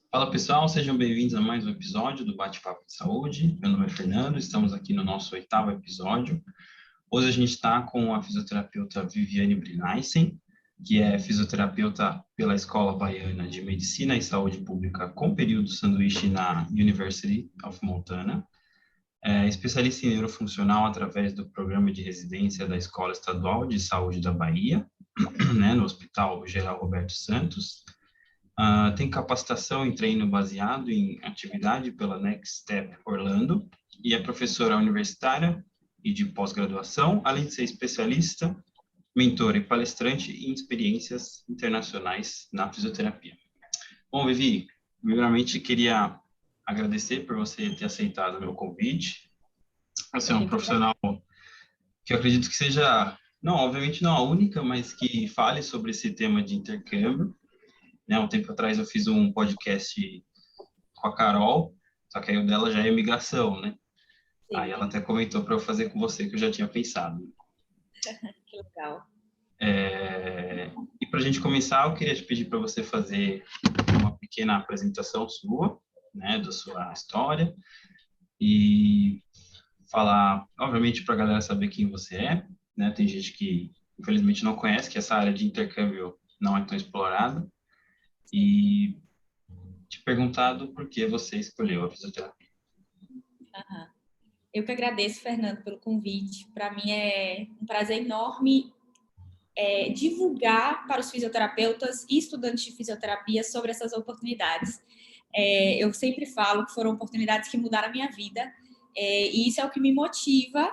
Fala pessoal, sejam bem-vindos a mais um episódio do Bate-Papo de Saúde. Meu nome é Fernando, estamos aqui no nosso oitavo episódio. Hoje a gente está com a fisioterapeuta Viviane Brinaisen, que é fisioterapeuta pela Escola Baiana de Medicina e Saúde Pública com período sanduíche na University of Montana. É especialista em neurofuncional através do programa de residência da Escola Estadual de Saúde da Bahia, né, no Hospital Geral Roberto Santos. Tem capacitação em treino baseado em atividade pela Next Step Orlando e é professora universitária e de pós-graduação, além de ser especialista, mentora e palestrante em experiências internacionais na fisioterapia. Bom, Vivi, primeiramente queria agradecer por você ter aceitado o meu convite. Você é um profissional que eu acredito que seja, não, obviamente não a única, mas que fale sobre esse tema de intercâmbio, né? Um tempo atrás eu fiz um podcast com a Carol, só que aí o dela já é imigração, né? Sim. Aí ela até comentou para eu fazer com você, que eu já tinha pensado. Que legal. E para a gente começar, eu queria te pedir para você fazer uma pequena apresentação sua, né, da sua história, e falar, obviamente, para a galera saber quem você é, né? Tem gente que, infelizmente, não conhece, que essa área de intercâmbio não é tão explorada, e te perguntado por que você escolheu a fisioterapia. Uhum. Eu que agradeço, Fernando, pelo convite. Para mim é um prazer enorme divulgar para os fisioterapeutas e estudantes de fisioterapia sobre essas oportunidades. Eu sempre falo que foram oportunidades que mudaram a minha vida e isso é o que me motiva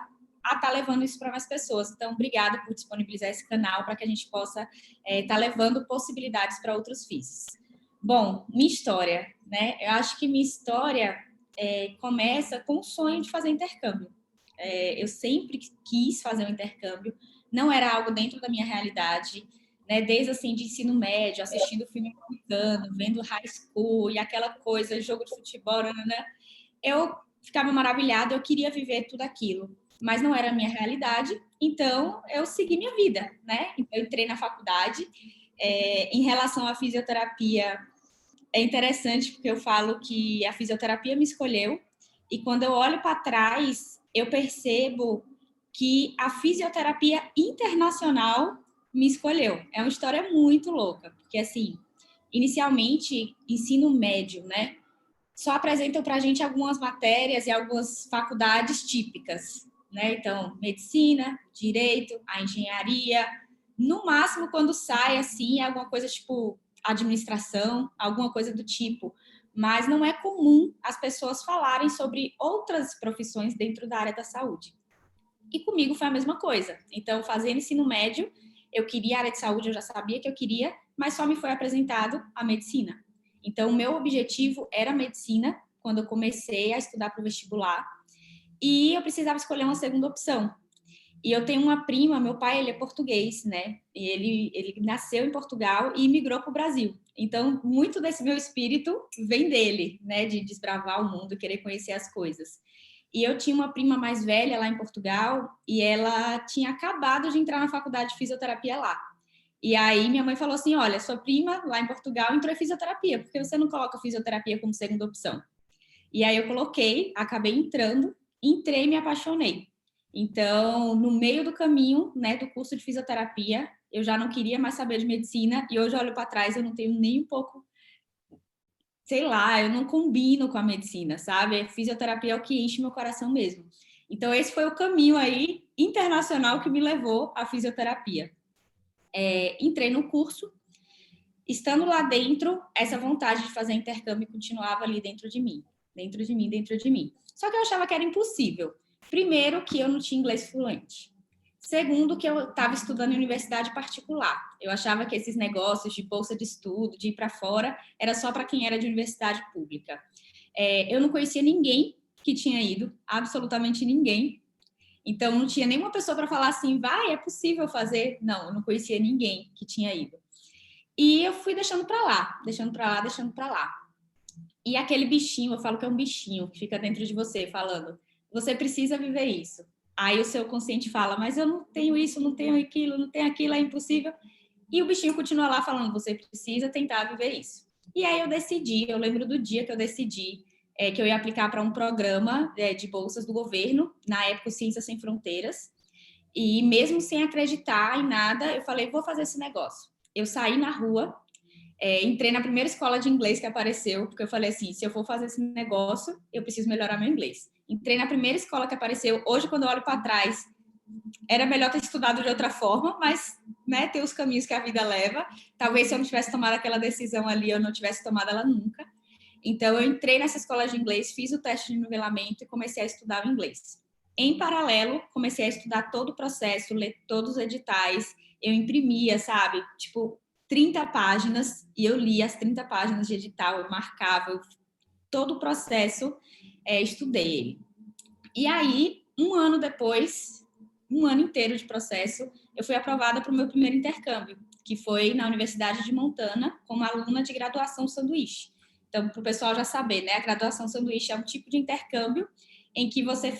a estar levando isso para mais pessoas. Então, obrigada por disponibilizar esse canal para que a gente possa estar levando possibilidades para outros FIS. Bom, minha história, né? Eu acho que minha história começa com o sonho de fazer intercâmbio. Eu sempre quis fazer um intercâmbio, não era algo dentro da minha realidade, né? Desde assim de ensino médio, assistindo filme americano, vendo high school e aquela coisa, jogo de futebol, né? Eu ficava maravilhada, eu queria viver tudo aquilo, mas não era a minha realidade, então eu segui minha vida, né? Então, eu entrei na faculdade. Em relação à fisioterapia, é interessante porque eu falo que a fisioterapia me escolheu e quando eu olho para trás, eu percebo que a fisioterapia internacional me escolheu. É uma história muito louca, porque assim, inicialmente, ensino médio, né? Só apresentam para a gente algumas matérias e algumas faculdades típicas, né? Então, medicina, direito, a engenharia. No máximo, quando sai, assim, é alguma coisa tipo administração, alguma coisa do tipo. Mas não é comum as pessoas falarem sobre outras profissões dentro da área da saúde. E comigo foi a mesma coisa. Então, fazendo ensino médio, eu queria a área de saúde, eu já sabia que eu queria, mas só me foi apresentado a medicina. Então, o meu objetivo era medicina quando eu comecei a estudar para o vestibular. E eu precisava escolher uma segunda opção. E eu tenho uma prima, meu pai, ele é português, né? E ele nasceu em Portugal e migrou para o Brasil. Então, muito desse meu espírito vem dele, né? De desbravar o mundo, querer conhecer as coisas. E eu tinha uma prima mais velha lá em Portugal e ela tinha acabado de entrar na faculdade de fisioterapia lá. E aí minha mãe falou assim, olha, sua prima lá em Portugal entrou em fisioterapia, por que você não coloca fisioterapia como segunda opção? E aí eu coloquei, acabei entrando, entrei e me apaixonei. Então, no meio do caminho, né, do curso de fisioterapia, eu já não queria mais saber de medicina e hoje eu olho para trás, eu não tenho nem um pouco, sei lá, eu não combino com a medicina, sabe? A fisioterapia é o que enche meu coração mesmo. Então, esse foi o caminho aí internacional que me levou à fisioterapia. Entrei no curso, estando lá dentro, essa vontade de fazer intercâmbio continuava ali dentro de mim, dentro de mim, dentro de mim. Só que eu achava que era impossível. Primeiro, que eu não tinha inglês fluente. Segundo, que eu estava estudando em universidade particular. Eu achava que esses negócios de bolsa de estudo, de ir para fora, era só para quem era de universidade pública. Eu não conhecia ninguém que tinha ido, absolutamente ninguém. Então, não tinha nenhuma pessoa para falar assim, vai, é possível fazer. Não, eu não conhecia ninguém que tinha ido. E eu fui deixando para lá, deixando para lá, deixando para lá. E aquele bichinho, eu falo que é um bichinho que fica dentro de você, falando, você precisa viver isso. Aí o seu consciente fala, mas eu não tenho isso, não tenho aquilo, não tenho aquilo, é impossível. E o bichinho continua lá falando, você precisa tentar viver isso. E aí eu lembro do dia que eu decidi que eu ia aplicar para um programa de bolsas do governo, na época Ciências Sem Fronteiras, e mesmo sem acreditar em nada, eu falei, vou fazer esse negócio. Eu saí na rua, entrei na primeira escola de inglês que apareceu, porque eu falei assim, se eu for fazer esse negócio, eu preciso melhorar meu inglês. Entrei na primeira escola que apareceu. Hoje, quando eu olho para trás, era melhor ter estudado de outra forma, mas, né, tem os caminhos que a vida leva. Talvez se eu não tivesse tomado aquela decisão ali, eu não tivesse tomado ela nunca. Então, eu entrei nessa escola de inglês, fiz o teste de nivelamento e comecei a estudar o inglês. Em paralelo, comecei a estudar todo o processo, ler todos os editais. Eu imprimia, sabe? Tipo, 30 páginas, e eu lia as 30 páginas de edital, eu marcava, todo o processo, estudei ele. E aí, um ano depois, um ano inteiro de processo, eu fui aprovada para o meu primeiro intercâmbio, que foi na Universidade de Montana, como aluna de graduação sanduíche. Então, para o pessoal já saber, né? A graduação sanduíche é um tipo de intercâmbio em que você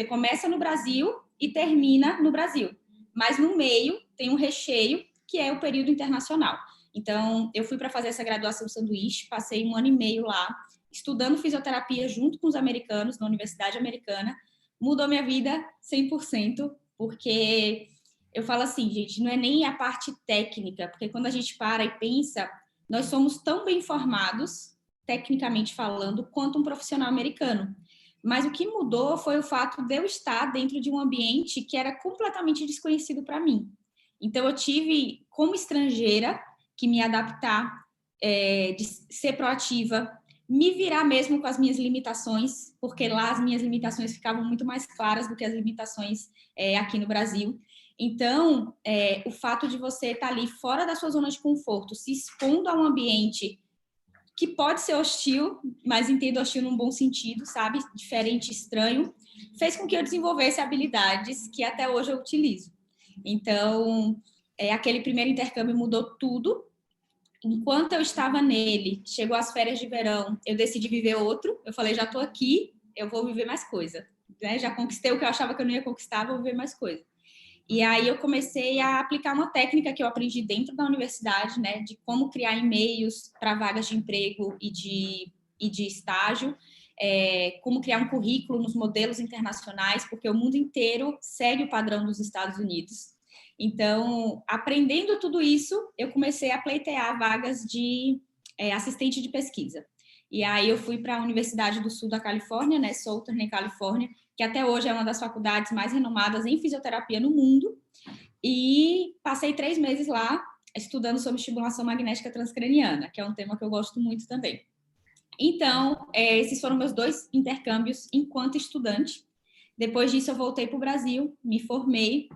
começa no Brasil e termina no Brasil. Mas no meio tem um recheio, que é o período internacional. Então, eu fui para fazer essa graduação sanduíche, passei um ano e meio lá, estudando fisioterapia junto com os americanos, na Universidade Americana. Mudou minha vida 100%, porque eu falo assim, gente, não é nem a parte técnica, porque quando a gente para e pensa, nós somos tão bem formados, tecnicamente falando, quanto um profissional americano. Mas o que mudou foi o fato de eu estar dentro de um ambiente que era completamente desconhecido para mim. Então, eu tive, como estrangeira, que me adaptar, de ser proativa, me virar mesmo com as minhas limitações, porque lá as minhas limitações ficavam muito mais claras do que as limitações aqui no Brasil. Então, o fato de você estar ali fora da sua zona de conforto, se expondo a um ambiente que pode ser hostil, mas entendo hostil num bom sentido, sabe? Diferente, estranho, fez com que eu desenvolvesse habilidades que até hoje eu utilizo. Então, aquele primeiro intercâmbio mudou tudo. Enquanto eu estava nele, chegou as férias de verão, eu decidi viver outro. Eu falei, já estou aqui, eu vou viver mais coisa. Né? Já conquistei o que eu achava que eu não ia conquistar, vou viver mais coisa. E aí eu comecei a aplicar uma técnica que eu aprendi dentro da universidade, né, de como criar e-mails para vagas de emprego e de estágio, como criar um currículo nos modelos internacionais, porque o mundo inteiro segue o padrão dos Estados Unidos. Então, aprendendo tudo isso, eu comecei a pleitear vagas de assistente de pesquisa. E aí eu fui para a Universidade do Sul da Califórnia, né, Southern Califórnia, que até hoje é uma das faculdades mais renomadas em fisioterapia no mundo, e passei 3 meses lá estudando sobre estimulação magnética transcraniana, que é um tema que eu gosto muito também. Então, esses foram meus 2 intercâmbios enquanto estudante. Depois disso, eu voltei para o Brasil, me formei,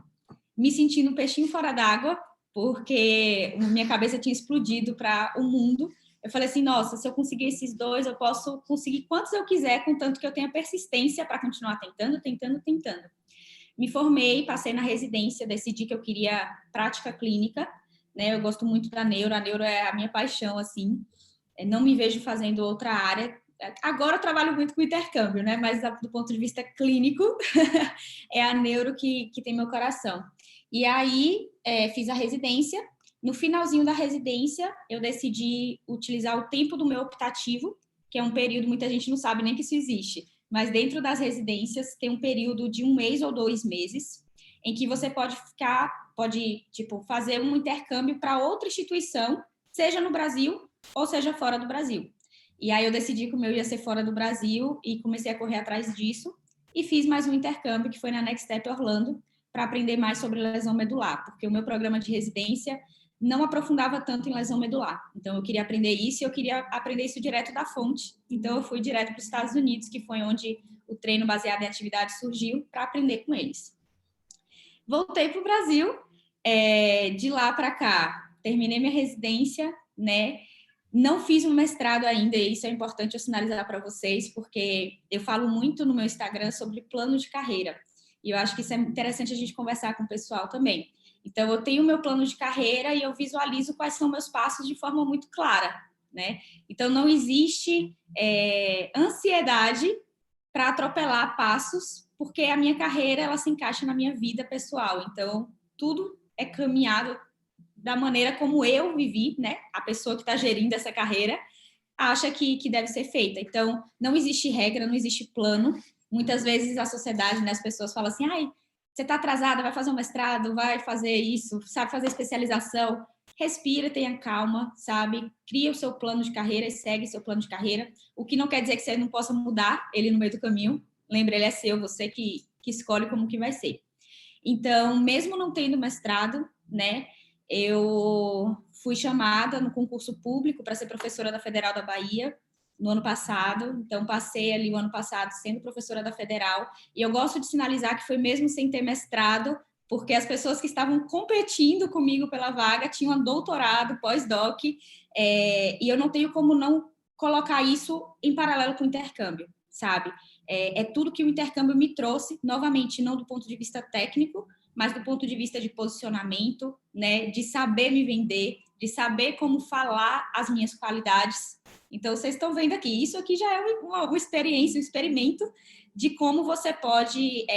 me sentindo um peixinho fora d'água, porque minha cabeça tinha explodido para o mundo. Eu falei assim, nossa, se eu conseguir esses 2, eu posso conseguir quantos eu quiser, contanto que eu tenha persistência para continuar tentando. Me formei, passei na residência, decidi que eu queria prática clínica, né? Eu gosto muito da neuro, a neuro é a minha paixão, assim. Não me vejo fazendo outra área. Agora eu trabalho muito com intercâmbio, né? Mas do ponto de vista clínico, é a neuro que tem meu coração. E aí, fiz a residência. No finalzinho da residência, eu decidi utilizar o tempo do meu optativo, que é um período, muita gente não sabe nem que isso existe, mas dentro das residências tem um período de 1 mês ou 2 meses, em que você pode fazer um intercâmbio para outra instituição, seja no Brasil ou seja fora do Brasil. E aí eu decidi que o meu ia ser fora do Brasil e comecei a correr atrás disso e fiz mais um intercâmbio que foi na Next Step Orlando para aprender mais sobre lesão medular, porque o meu programa de residência não aprofundava tanto em lesão medular. Então eu queria aprender isso e eu queria aprender isso direto da fonte. Então eu fui direto para os Estados Unidos, que foi onde o treino baseado em atividade surgiu, para aprender com eles. Voltei para o Brasil, de lá para cá, terminei minha residência, né? Não fiz um mestrado ainda, e isso é importante eu sinalizar para vocês, porque eu falo muito no meu Instagram sobre plano de carreira. E eu acho que isso é interessante a gente conversar com o pessoal também. Então, eu tenho o meu plano de carreira e eu visualizo quais são meus passos de forma muito clara, né? Então, não existe ansiedade para atropelar passos, porque a minha carreira, ela se encaixa na minha vida pessoal. Então, tudo é caminhado da maneira como eu vivi, né? A pessoa que está gerindo essa carreira acha que deve ser feita. Então, não existe regra, não existe plano. Muitas vezes a sociedade, né, as pessoas falam assim, ai, você está atrasada, vai fazer um mestrado, vai fazer isso, sabe, fazer especialização. Respira, tenha calma, sabe? Cria o seu plano de carreira e segue seu plano de carreira. O que não quer dizer que você não possa mudar ele no meio do caminho. Lembra, ele é seu, você que escolhe como que vai ser. Então, mesmo não tendo mestrado, né, eu fui chamada no concurso público para ser professora da Federal da Bahia no ano passado. Então, passei ali o ano passado sendo professora da Federal. E eu gosto de sinalizar que foi mesmo sem ter mestrado, porque as pessoas que estavam competindo comigo pela vaga tinham doutorado, pós-doc, e eu não tenho como não colocar isso em paralelo com o intercâmbio, sabe? É tudo que o intercâmbio me trouxe, novamente, não do ponto de vista técnico, mas do ponto de vista de posicionamento, né, de saber me vender, de saber como falar as minhas qualidades. Então, vocês estão vendo aqui, isso aqui já é uma experiência, um experimento de como você pode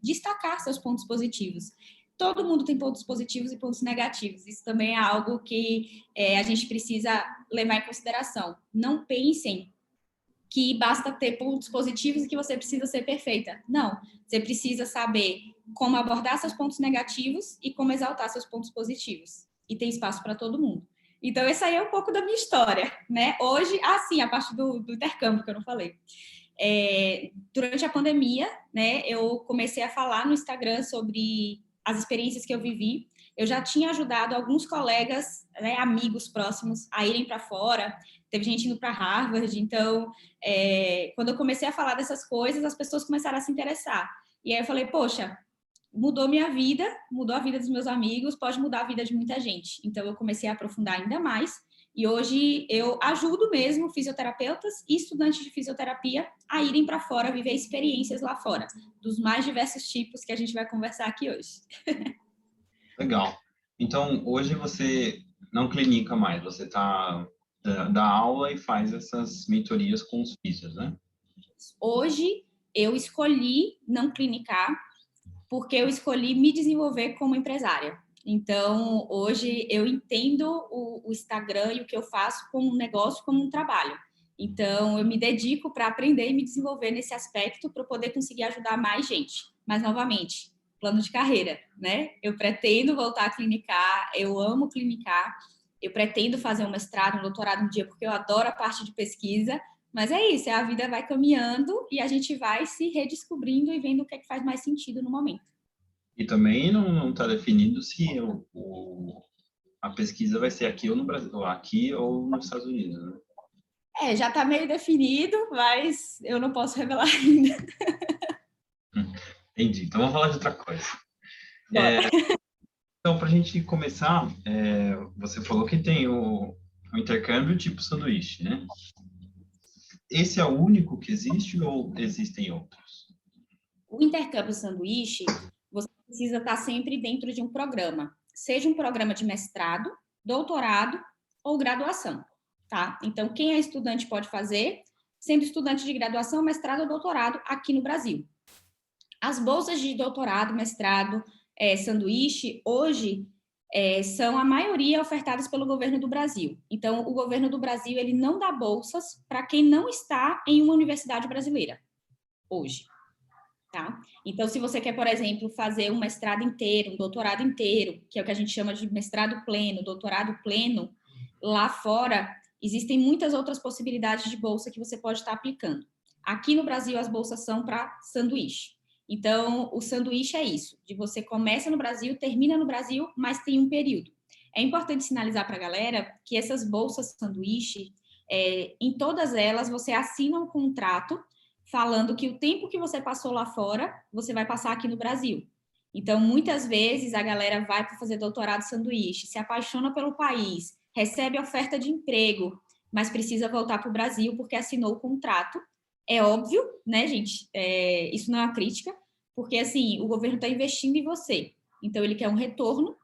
destacar seus pontos positivos. Todo mundo tem pontos positivos e pontos negativos. Isso também é algo que a gente precisa levar em consideração. Não pensem que basta ter pontos positivos e que você precisa ser perfeita. Não, você precisa saber como abordar seus pontos negativos e como exaltar seus pontos positivos. E tem espaço para todo mundo. Então, esse aí é um pouco da minha história, né? Hoje, sim, a parte do intercâmbio que eu não falei. Durante a pandemia, né, eu comecei a falar no Instagram sobre as experiências que eu vivi. Eu já tinha ajudado alguns colegas, né, amigos próximos, a irem para fora. Teve gente indo para Harvard. Então, quando eu comecei a falar dessas coisas, as pessoas começaram a se interessar. E aí eu falei, poxa, mudou minha vida, mudou a vida dos meus amigos, pode mudar a vida de muita gente. Então, eu comecei a aprofundar ainda mais. E hoje eu ajudo mesmo fisioterapeutas e estudantes de fisioterapia a irem para fora, viver experiências lá fora, dos mais diversos tipos que a gente vai conversar aqui hoje. Legal. Então, hoje você não clinica mais, você dá aula e faz essas mentorias com os físios, né? Hoje eu escolhi não clinicar porque eu escolhi me desenvolver como empresária. Então, hoje eu entendo o Instagram e o que eu faço como um negócio, como um trabalho. Então, eu me dedico para aprender e me desenvolver nesse aspecto para poder conseguir ajudar mais gente. Mas, novamente, plano de carreira, né? Eu pretendo voltar a clinicar, eu amo clinicar, eu pretendo fazer um mestrado, um doutorado um dia, porque eu adoro a parte de pesquisa, mas é isso, a vida vai caminhando e a gente vai se redescobrindo e vendo o que é que faz mais sentido no momento. E também não está definido se a pesquisa vai ser aqui ou no Brasil, aqui ou nos Estados Unidos, né? Já está meio definido, mas eu não posso revelar ainda. Entendi. Então vamos falar de outra coisa. Então, para a gente começar, você falou que tem o intercâmbio tipo sanduíche, né? Esse é o único que existe ou existem outros? O intercâmbio sanduíche, você precisa estar sempre dentro de um programa, seja um programa de mestrado, doutorado ou graduação, tá? Então, quem é estudante pode fazer, sendo estudante de graduação, mestrado ou doutorado aqui no Brasil. As bolsas de doutorado, mestrado, sanduíche, hoje, são a maioria ofertadas pelo governo do Brasil. Então, o governo do Brasil, ele não dá bolsas para quem não está em uma universidade brasileira, hoje. Tá? Então, se você quer, por exemplo, fazer um mestrado inteiro, um doutorado inteiro, que é o que a gente chama de mestrado pleno, doutorado pleno, lá fora, existem muitas outras possibilidades de bolsa que você pode estar aplicando. Aqui no Brasil, as bolsas são para sanduíche. Então, o sanduíche é isso, de você começa no Brasil, termina no Brasil, mas tem um período. É importante sinalizar para a galera que essas bolsas sanduíche, em todas elas, você assina um contrato falando que o tempo que você passou lá fora, você vai passar aqui no Brasil. Então, muitas vezes, a galera vai para fazer doutorado sanduíche, se apaixona pelo país, recebe oferta de emprego, mas precisa voltar para o Brasil porque assinou o contrato. É óbvio, né, gente? Isso não é uma crítica, porque, assim, o governo está investindo em você. Então, ele quer um retorno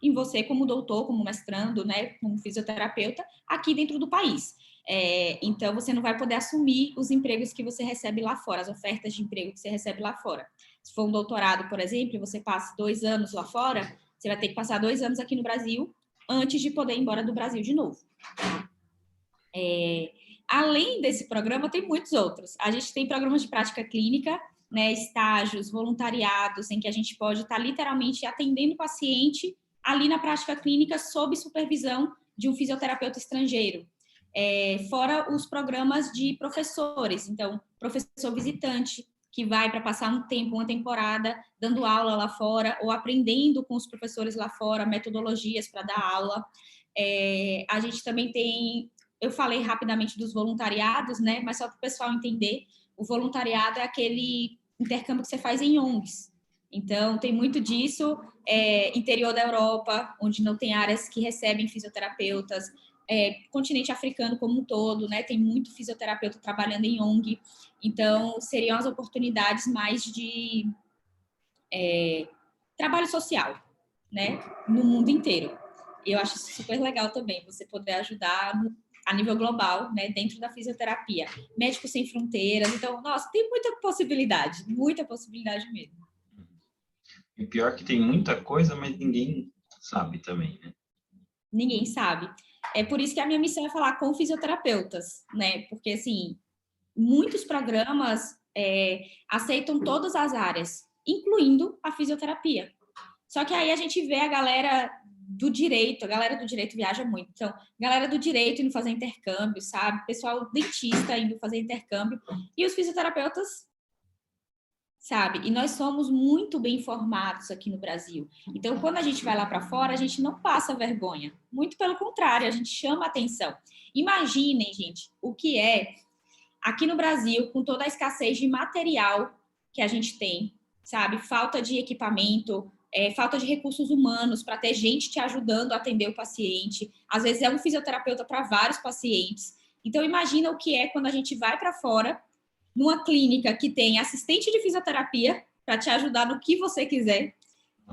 em você como doutor, como mestrando, né, como fisioterapeuta, aqui dentro do país. Então, você não vai poder assumir os empregos que você recebe lá fora, as ofertas de emprego que você recebe lá fora. Se for um doutorado, por exemplo, e você passa 2 anos lá fora, você vai ter que passar 2 anos aqui no Brasil antes de poder ir embora do Brasil de novo. Além desse programa, tem muitos outros. A gente tem programas de prática clínica, né, estágios, voluntariados, em que a gente pode estar literalmente atendendo o paciente ali na prática clínica sob supervisão de um fisioterapeuta estrangeiro. Fora os programas de professores, então, professor visitante, que vai para passar um tempo, uma temporada, dando aula lá fora, ou aprendendo com os professores lá fora, metodologias para dar aula. A gente também tem, eu falei rapidamente dos voluntariados, né, mas só para o pessoal entender, o voluntariado é aquele intercâmbio que você faz em ONGs. Então, tem muito disso, interior da Europa, onde não tem áreas que recebem fisioterapeutas, continente africano como um todo, né? Tem muito fisioterapeuta trabalhando em ONG. Então, seriam as oportunidades mais de trabalho social, né? No mundo inteiro. Eu acho isso super legal também, você poder ajudar a nível global, né? Dentro da fisioterapia. Médicos Sem Fronteiras. Então, nossa, tem muita possibilidade mesmo. E pior que tem muita coisa, mas ninguém sabe também, né? Ninguém sabe. É por isso que a minha missão é falar com fisioterapeutas, né? Porque, assim, muitos programas aceitam todas as áreas, incluindo a fisioterapia. Só que aí a gente vê a galera do direito viaja muito. Então, galera do direito indo fazer intercâmbio, sabe? Pessoal dentista indo fazer intercâmbio. E os fisioterapeutas, sabe? E nós somos muito bem informados aqui no Brasil. Então, quando a gente vai lá para fora, a gente não passa vergonha. Muito pelo contrário, a gente chama atenção. Imaginem, gente, o que é aqui no Brasil, com toda a escassez de material que a gente tem, sabe? Falta de equipamento, falta de recursos humanos para ter gente te ajudando a atender o paciente. Às vezes é um fisioterapeuta para vários pacientes. Então, imagina o que é quando a gente vai para fora, numa clínica que tem assistente de fisioterapia para te ajudar no que você quiser,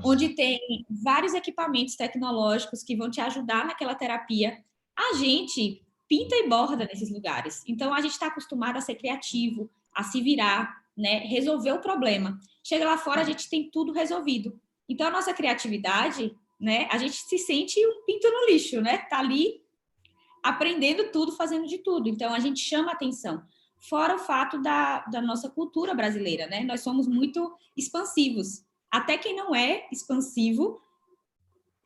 onde tem vários equipamentos tecnológicos que vão te ajudar naquela terapia. A gente pinta e borda nesses lugares. Então, a gente está acostumado a ser criativo, a se virar, né? Resolver o problema. Chega lá fora, a gente tem tudo resolvido. Então, a nossa criatividade, né? A gente se sente um pinto no lixo, né? Tá ali aprendendo tudo, fazendo de tudo. Então, a gente chama atenção. Fora o fato da nossa cultura brasileira, né? Nós somos muito expansivos. Até quem não é expansivo,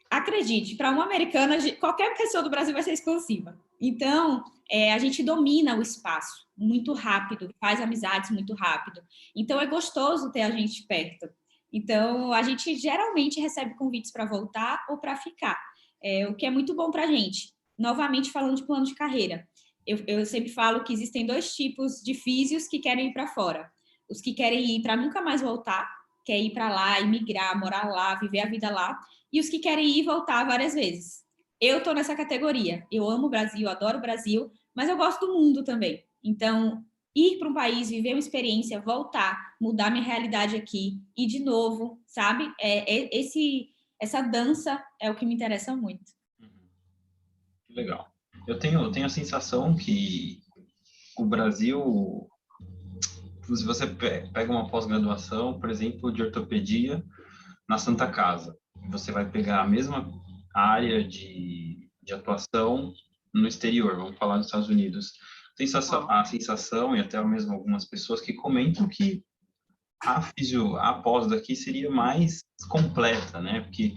acredite, para uma americana, qualquer pessoa do Brasil vai ser expansiva. Então, a gente domina o espaço muito rápido, faz amizades muito rápido. Então, é gostoso ter a gente perto. Então, a gente geralmente recebe convites para voltar ou para ficar, o que é muito bom para a gente. Novamente, falando de plano de carreira. Eu sempre falo que existem dois tipos de físios que querem ir para fora. Os que querem ir para nunca mais voltar, quer ir para lá, emigrar, morar lá, viver a vida lá, e os que querem ir e voltar várias vezes. Eu estou nessa categoria. Eu amo o Brasil, adoro o Brasil, mas eu gosto do mundo também. Então, ir para um país, viver uma experiência, voltar, mudar minha realidade aqui, e de novo, sabe? Essa dança é o que me interessa muito. Que legal. Eu tenho a sensação que o Brasil, se você pega uma pós-graduação, por exemplo, de ortopedia na Santa Casa, você vai pegar a mesma área de atuação no exterior, vamos falar dos Estados Unidos. A sensação, e até mesmo algumas pessoas que comentam que a pós daqui seria mais completa, né? Porque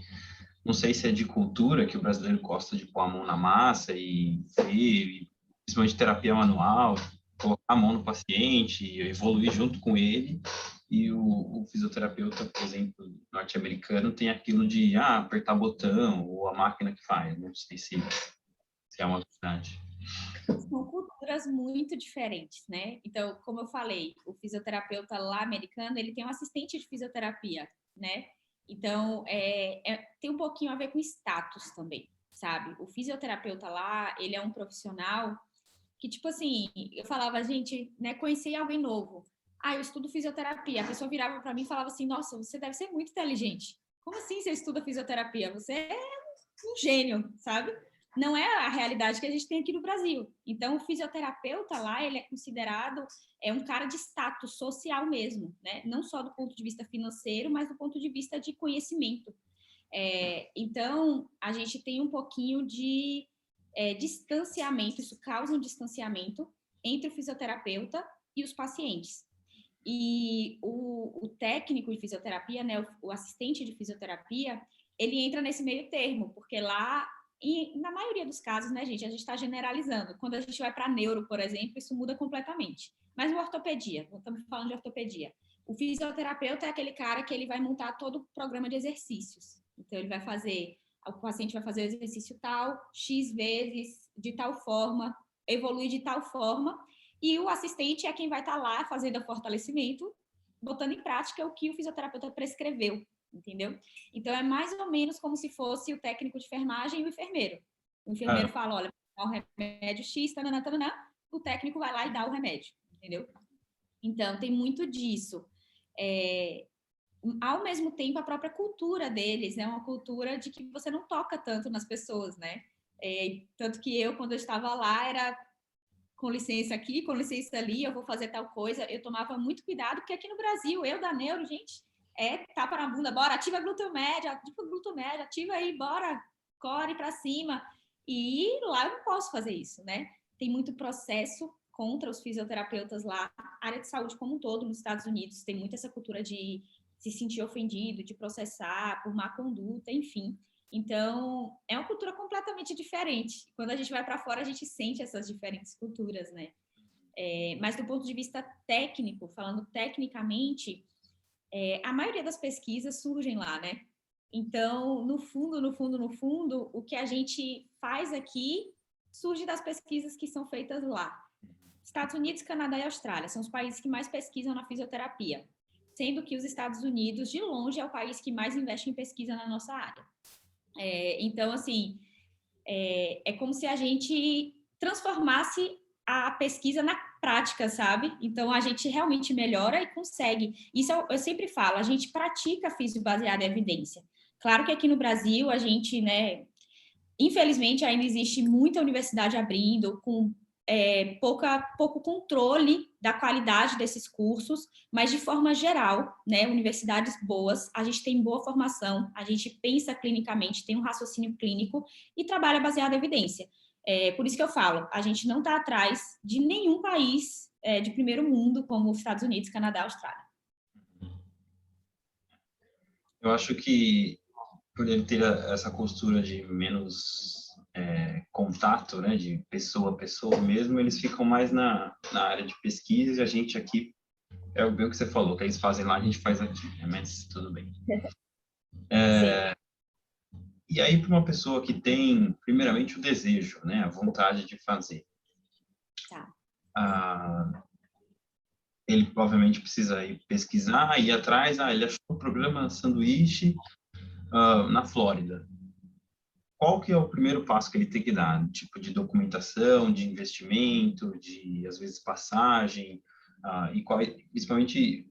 não sei se é de cultura, que o brasileiro gosta de pôr a mão na massa principalmente terapia manual, colocar a mão no paciente, evoluir junto com ele. E o fisioterapeuta, por exemplo, norte-americano, tem aquilo de apertar botão ou a máquina que faz. Não sei se é uma verdade. São culturas muito diferentes, né? Então, como eu falei, o fisioterapeuta lá americano, ele tem um assistente de fisioterapia, né? Então, tem um pouquinho a ver com status também, sabe? O fisioterapeuta lá, ele é um profissional que, tipo assim, eu falava, gente, né, conheci alguém novo. Eu estudo fisioterapia. A pessoa virava para mim e falava assim, nossa, você deve ser muito inteligente. Como assim você estuda fisioterapia? Você é um gênio, sabe? Não é a realidade que a gente tem aqui no Brasil. Então, o fisioterapeuta lá, ele é considerado um cara de status social mesmo, né? Não só do ponto de vista financeiro, mas do ponto de vista de conhecimento. Então, a gente tem um pouquinho de distanciamento, isso causa um distanciamento entre o fisioterapeuta e os pacientes. E o técnico de fisioterapia, né, o assistente de fisioterapia, ele entra nesse meio termo, porque lá, na maioria dos casos, né, gente, a gente está generalizando. Quando a gente vai para neuro, por exemplo, isso muda completamente. Mas ortopedia, estamos falando de ortopedia. O fisioterapeuta é aquele cara que ele vai montar todo o programa de exercícios. Então, ele vai fazer, o paciente vai fazer o exercício tal, X vezes, de tal forma, evolui de tal forma, e o assistente é quem vai estar lá fazendo o fortalecimento, botando em prática o que o fisioterapeuta prescreveu, entendeu? Então, é mais ou menos como se fosse o técnico de enfermagem e o enfermeiro. O enfermeiro fala, olha, dá o remédio X, tananã, tananã, o técnico vai lá e dá o remédio, entendeu? Então, tem muito disso. Ao mesmo tempo, a própria cultura deles é uma cultura de que você não toca tanto nas pessoas, né? Tanto que eu, quando eu estava lá, era com licença aqui, com licença ali, eu vou fazer tal coisa. Eu tomava muito cuidado, porque aqui no Brasil, eu da neuro, gente, tapa na bunda, bora, ativa glúteo médio, ativa aí, bora, core pra cima. E lá eu não posso fazer isso, né? Tem muito processo contra os fisioterapeutas lá. A área de saúde como um todo, nos Estados Unidos, tem muito essa cultura de se sentir ofendido, de processar por má conduta, enfim. Então, é uma cultura completamente diferente. Quando a gente vai para fora, a gente sente essas diferentes culturas, né? Mas do ponto de vista técnico, falando tecnicamente, a maioria das pesquisas surgem lá, né? Então, no fundo, o que a gente faz aqui surge das pesquisas que são feitas lá. Estados Unidos, Canadá e Austrália são os países que mais pesquisam na fisioterapia, sendo que os Estados Unidos, de longe, é o país que mais investe em pesquisa na nossa área. Então, assim, é como se a gente transformasse a pesquisa na prática, sabe? Então, a gente realmente melhora e consegue. Isso eu sempre falo, a gente pratica físio baseada em evidência. Claro que aqui no Brasil, a gente, né, infelizmente, ainda existe muita universidade abrindo com pouco controle da qualidade desses cursos, mas de forma geral, né, universidades boas, a gente tem boa formação, a gente pensa clinicamente, tem um raciocínio clínico e trabalha baseado em evidência. Por isso que eu falo, a gente não está atrás de nenhum país de primeiro mundo, como os Estados Unidos, Canadá, Austrália. Eu acho que por ele ter essa postura de menos contato, né, de pessoa a pessoa mesmo, eles ficam mais na área de pesquisa e a gente aqui, bem o que você falou, que eles fazem lá, a gente faz aqui, né, mas tudo bem. E aí, para uma pessoa que tem, primeiramente, o desejo, né, a vontade de fazer, ele provavelmente precisa ir pesquisar, ir atrás, ele achou o programa Sanduíche na Flórida. Qual que é o primeiro passo que ele tem que dar? Tipo de documentação, de investimento, de, às vezes, passagem, e principalmente,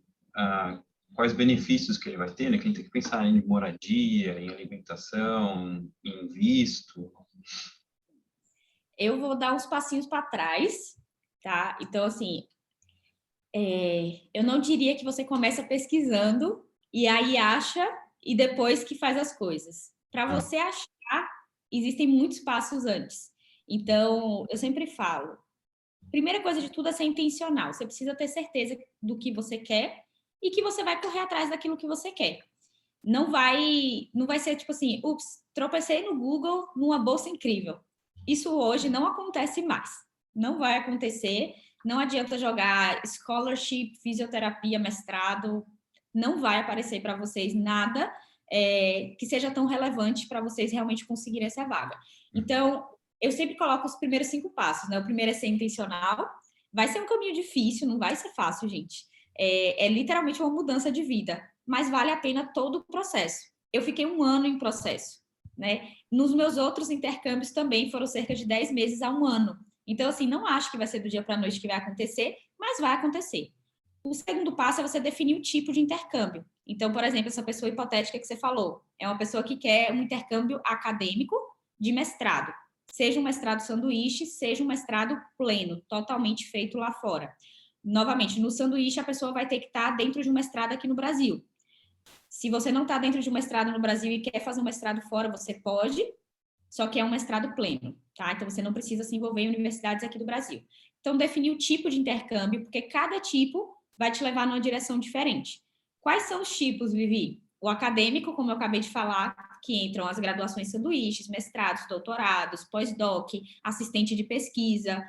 quais benefícios que ele vai ter, né? Que ele tem que pensar em moradia, em alimentação, em visto. Eu vou dar uns passinhos para trás, tá? Então, assim, eu não diria que você começa pesquisando e aí acha e depois que faz as coisas. Para você achar, existem muitos passos antes. Então, eu sempre falo, primeira coisa de tudo é ser intencional. Você precisa ter certeza do que você quer e que você vai correr atrás daquilo que você quer. Não vai ser tipo assim, ups, tropecei no Google numa bolsa incrível. Isso hoje não acontece mais. Não vai acontecer. Não adianta jogar scholarship, fisioterapia, mestrado. Não vai aparecer para vocês nada que seja tão relevante para vocês realmente conseguirem essa vaga. Então, eu sempre coloco os primeiros 5 passos, né? O primeiro é ser intencional. Vai ser um caminho difícil, não vai ser fácil, gente. É literalmente uma mudança de vida, mas vale a pena todo o processo. Eu fiquei 1 ano em processo, né? Nos meus outros intercâmbios também foram cerca de 10 meses a 1 ano. Então, assim, não acho que vai ser do dia para a noite que vai acontecer, mas vai acontecer. O segundo passo é você definir o tipo de intercâmbio. Então, por exemplo, essa pessoa hipotética que você falou, é uma pessoa que quer um intercâmbio acadêmico de mestrado. Seja um mestrado sanduíche, seja um mestrado pleno, totalmente feito lá fora. Novamente, no sanduíche, a pessoa vai ter que estar dentro de um mestrado aqui no Brasil. Se você não está dentro de um mestrado no Brasil e quer fazer um mestrado fora, você pode, só que é um mestrado pleno, tá? Então, você não precisa se envolver em universidades aqui do Brasil. Então, definir o tipo de intercâmbio, porque cada tipo vai te levar numa direção diferente. Quais são os tipos, Vivi? O acadêmico, como eu acabei de falar, que entram as graduações sanduíches, mestrados, doutorados, pós-doc, assistente de pesquisa,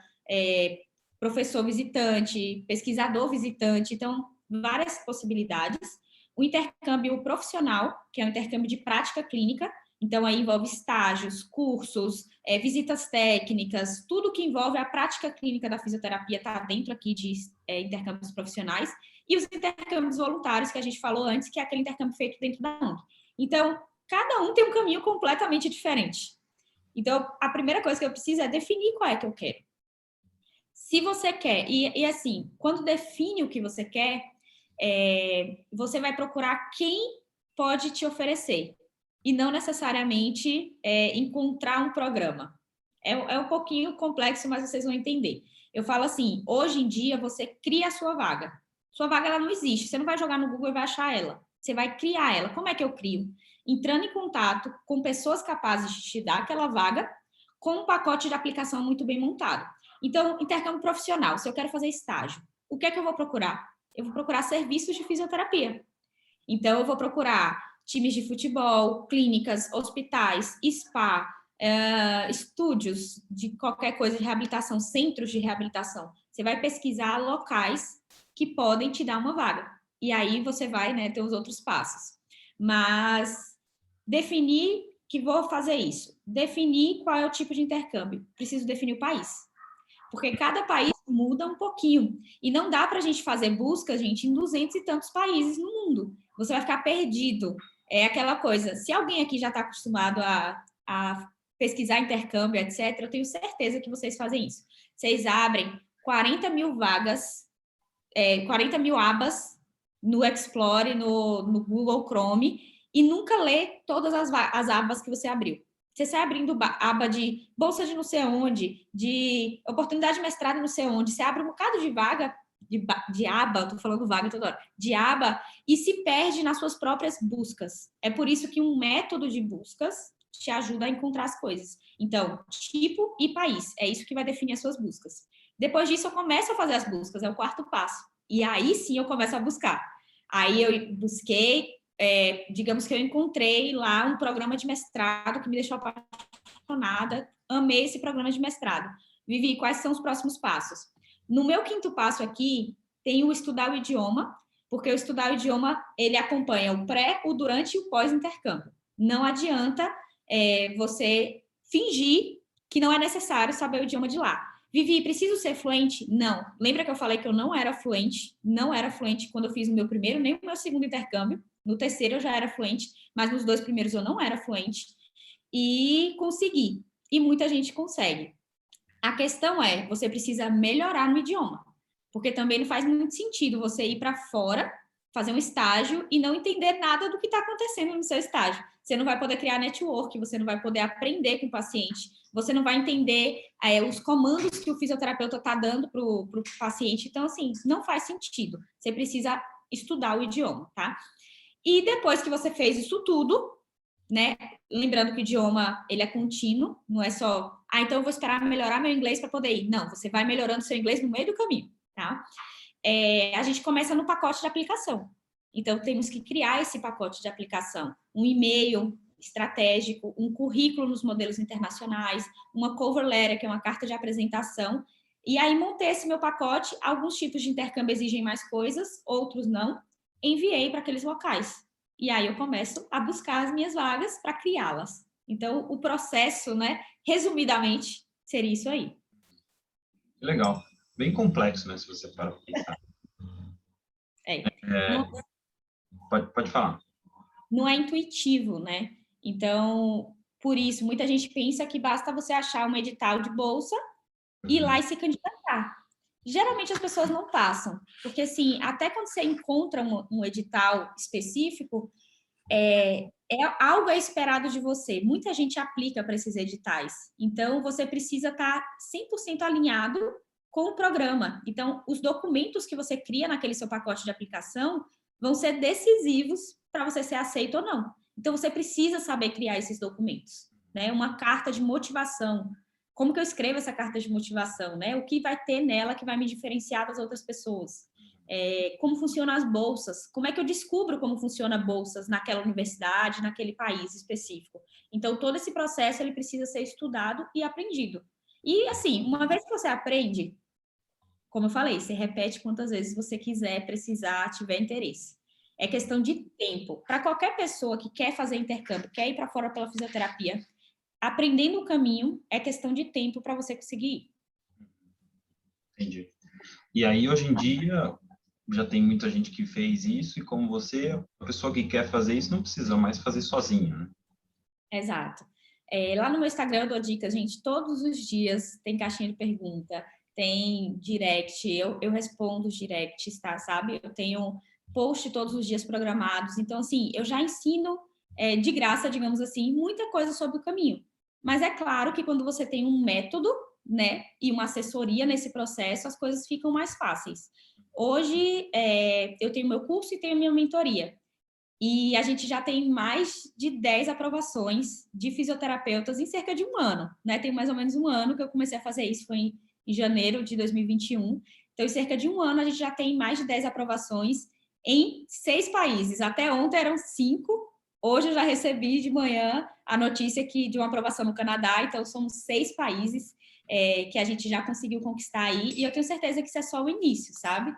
professor visitante, pesquisador visitante, então, várias possibilidades. O intercâmbio profissional, que é o intercâmbio de prática clínica, então aí envolve estágios, cursos, visitas técnicas, tudo que envolve a prática clínica da fisioterapia está dentro aqui de intercâmbios profissionais, e os intercâmbios voluntários, que a gente falou antes, que é aquele intercâmbio feito dentro da ONG. Então, cada um tem um caminho completamente diferente. Então, a primeira coisa que eu preciso é definir qual é que eu quero. Se você quer, e assim, quando define o que você quer, você vai procurar quem pode te oferecer, e não necessariamente encontrar um programa. É um pouquinho complexo, mas vocês vão entender. Eu falo assim, hoje em dia você cria a sua vaga. Sua vaga ela não existe, você não vai jogar no Google e vai achar ela. Você vai criar ela. Como é que eu crio? Entrando em contato com pessoas capazes de te dar aquela vaga, com um pacote de aplicação muito bem montado. Então, intercâmbio profissional, se eu quero fazer estágio, o que é que eu vou procurar? Eu vou procurar serviços de fisioterapia. Então, eu vou procurar times de futebol, clínicas, hospitais, spa, estúdios de qualquer coisa de reabilitação, centros de reabilitação. Você vai pesquisar locais que podem te dar uma vaga. E aí você vai, né, ter os outros passos. Mas definir que vou fazer isso. Definir qual é o tipo de intercâmbio. Preciso definir o país. Porque cada país muda um pouquinho. E não dá para a gente fazer busca, gente, em 200 e tantos países no mundo. Você vai ficar perdido. É aquela coisa, se alguém aqui já está acostumado a pesquisar intercâmbio, etc., eu tenho certeza que vocês fazem isso. Vocês abrem 40 mil vagas, 40 mil abas no Explore, no Google Chrome, e nunca lê todas as abas que você abriu. Você sai abrindo aba de bolsa de não sei onde, de oportunidade de mestrado não sei onde, você abre um bocado de vaga, de aba, tô falando vaga toda hora, de aba, e se perde nas suas próprias buscas. É por isso que um método de buscas te ajuda a encontrar as coisas. Então, tipo e país, é isso que vai definir as suas buscas. Depois disso, eu começo a fazer as buscas, é o quarto passo. E aí sim eu começo a buscar. Aí eu busquei, digamos que eu encontrei lá um programa de mestrado que me deixou apaixonada, amei esse programa de mestrado. Vivi, quais são os próximos passos? No meu quinto passo aqui, tem o estudar o idioma, porque o estudar o idioma, ele acompanha o pré, o durante e o pós-intercâmbio. Não adianta você fingir que não é necessário saber o idioma de lá. Vivi, preciso ser fluente? Não. Lembra que eu falei que eu não era fluente? Não era fluente quando eu fiz o meu primeiro, nem o meu segundo intercâmbio. No terceiro eu já era fluente, mas nos 2 primeiros eu não era fluente. E consegui. E muita gente consegue. A questão é, você precisa melhorar no idioma. Porque também não faz muito sentido você ir para fora, fazer um estágio e não entender nada do que está acontecendo no seu estágio. Você não vai poder criar network, você não vai poder aprender com o paciente, você não vai entender os comandos que o fisioterapeuta está dando para o paciente. Então, assim, não faz sentido. Você precisa estudar o idioma, tá? E depois que você fez isso tudo, né? Lembrando que o idioma, ele é contínuo, não é só, então eu vou esperar melhorar meu inglês para poder ir. Não, você vai melhorando seu inglês no meio do caminho, tá? A gente começa no pacote de aplicação. Então, temos que criar esse pacote de aplicação. Um e-mail estratégico, um currículo nos modelos internacionais, uma cover letter, que é uma carta de apresentação. E aí, montei esse meu pacote. Alguns tipos de intercâmbio exigem mais coisas, outros não. Enviei para aqueles locais. E aí, eu começo a buscar as minhas vagas para criá-las. Então, o processo, né, resumidamente, seria isso aí. Legal. Bem complexo, né, se você parar para pensar. Pode falar. Não é intuitivo, né? Então, por isso, muita gente pensa que basta você achar um edital de bolsa, ir lá e se candidatar. Geralmente as pessoas não passam, porque assim, até quando você encontra um edital específico, algo é esperado de você. Muita gente aplica para esses editais. Então, você precisa estar 100% alinhado com o programa. Então, os documentos que você cria naquele seu pacote de aplicação vão ser decisivos para você ser aceito ou não. Então, você precisa saber criar esses documentos, né? Uma carta de motivação. Como que eu escrevo essa carta de motivação, né? O que vai ter nela que vai me diferenciar das outras pessoas? Como funcionam as bolsas? Como é que eu descubro como funciona bolsas naquela universidade, naquele país específico? Então, todo esse processo, ele precisa ser estudado e aprendido. E, assim, uma vez que você aprende, como eu falei, você repete quantas vezes você quiser, precisar, tiver interesse. É questão de tempo. Para qualquer pessoa que quer fazer intercâmbio, quer ir para fora pela fisioterapia, aprendendo o caminho, é questão de tempo para você conseguir ir. Entendi. E aí, hoje em dia, já tem muita gente que fez isso, e como você, a pessoa que quer fazer isso não precisa mais fazer sozinha, né? Exato. Lá no meu Instagram eu dou dicas, gente, todos os dias tem caixinha de pergunta, tem direct, eu respondo os directs, tá, sabe? Eu tenho post todos os dias programados, então, assim, eu já ensino de graça, digamos assim, muita coisa sobre o caminho. Mas é claro que quando você tem um método, né, e uma assessoria nesse processo, as coisas ficam mais fáceis. Hoje, eu tenho meu curso e tenho minha mentoria. E a gente já tem mais de 10 aprovações de fisioterapeutas em cerca de um ano, né? Tem mais ou menos um ano que eu comecei a fazer isso, foi em janeiro de 2021. Então, em cerca de um ano, a gente já tem mais de 10 aprovações em 6 países. Até ontem eram 5. Hoje eu já recebi de manhã a notícia de uma aprovação no Canadá. Então, somos 6 países que a gente já conseguiu conquistar aí. E eu tenho certeza que isso é só o início, sabe?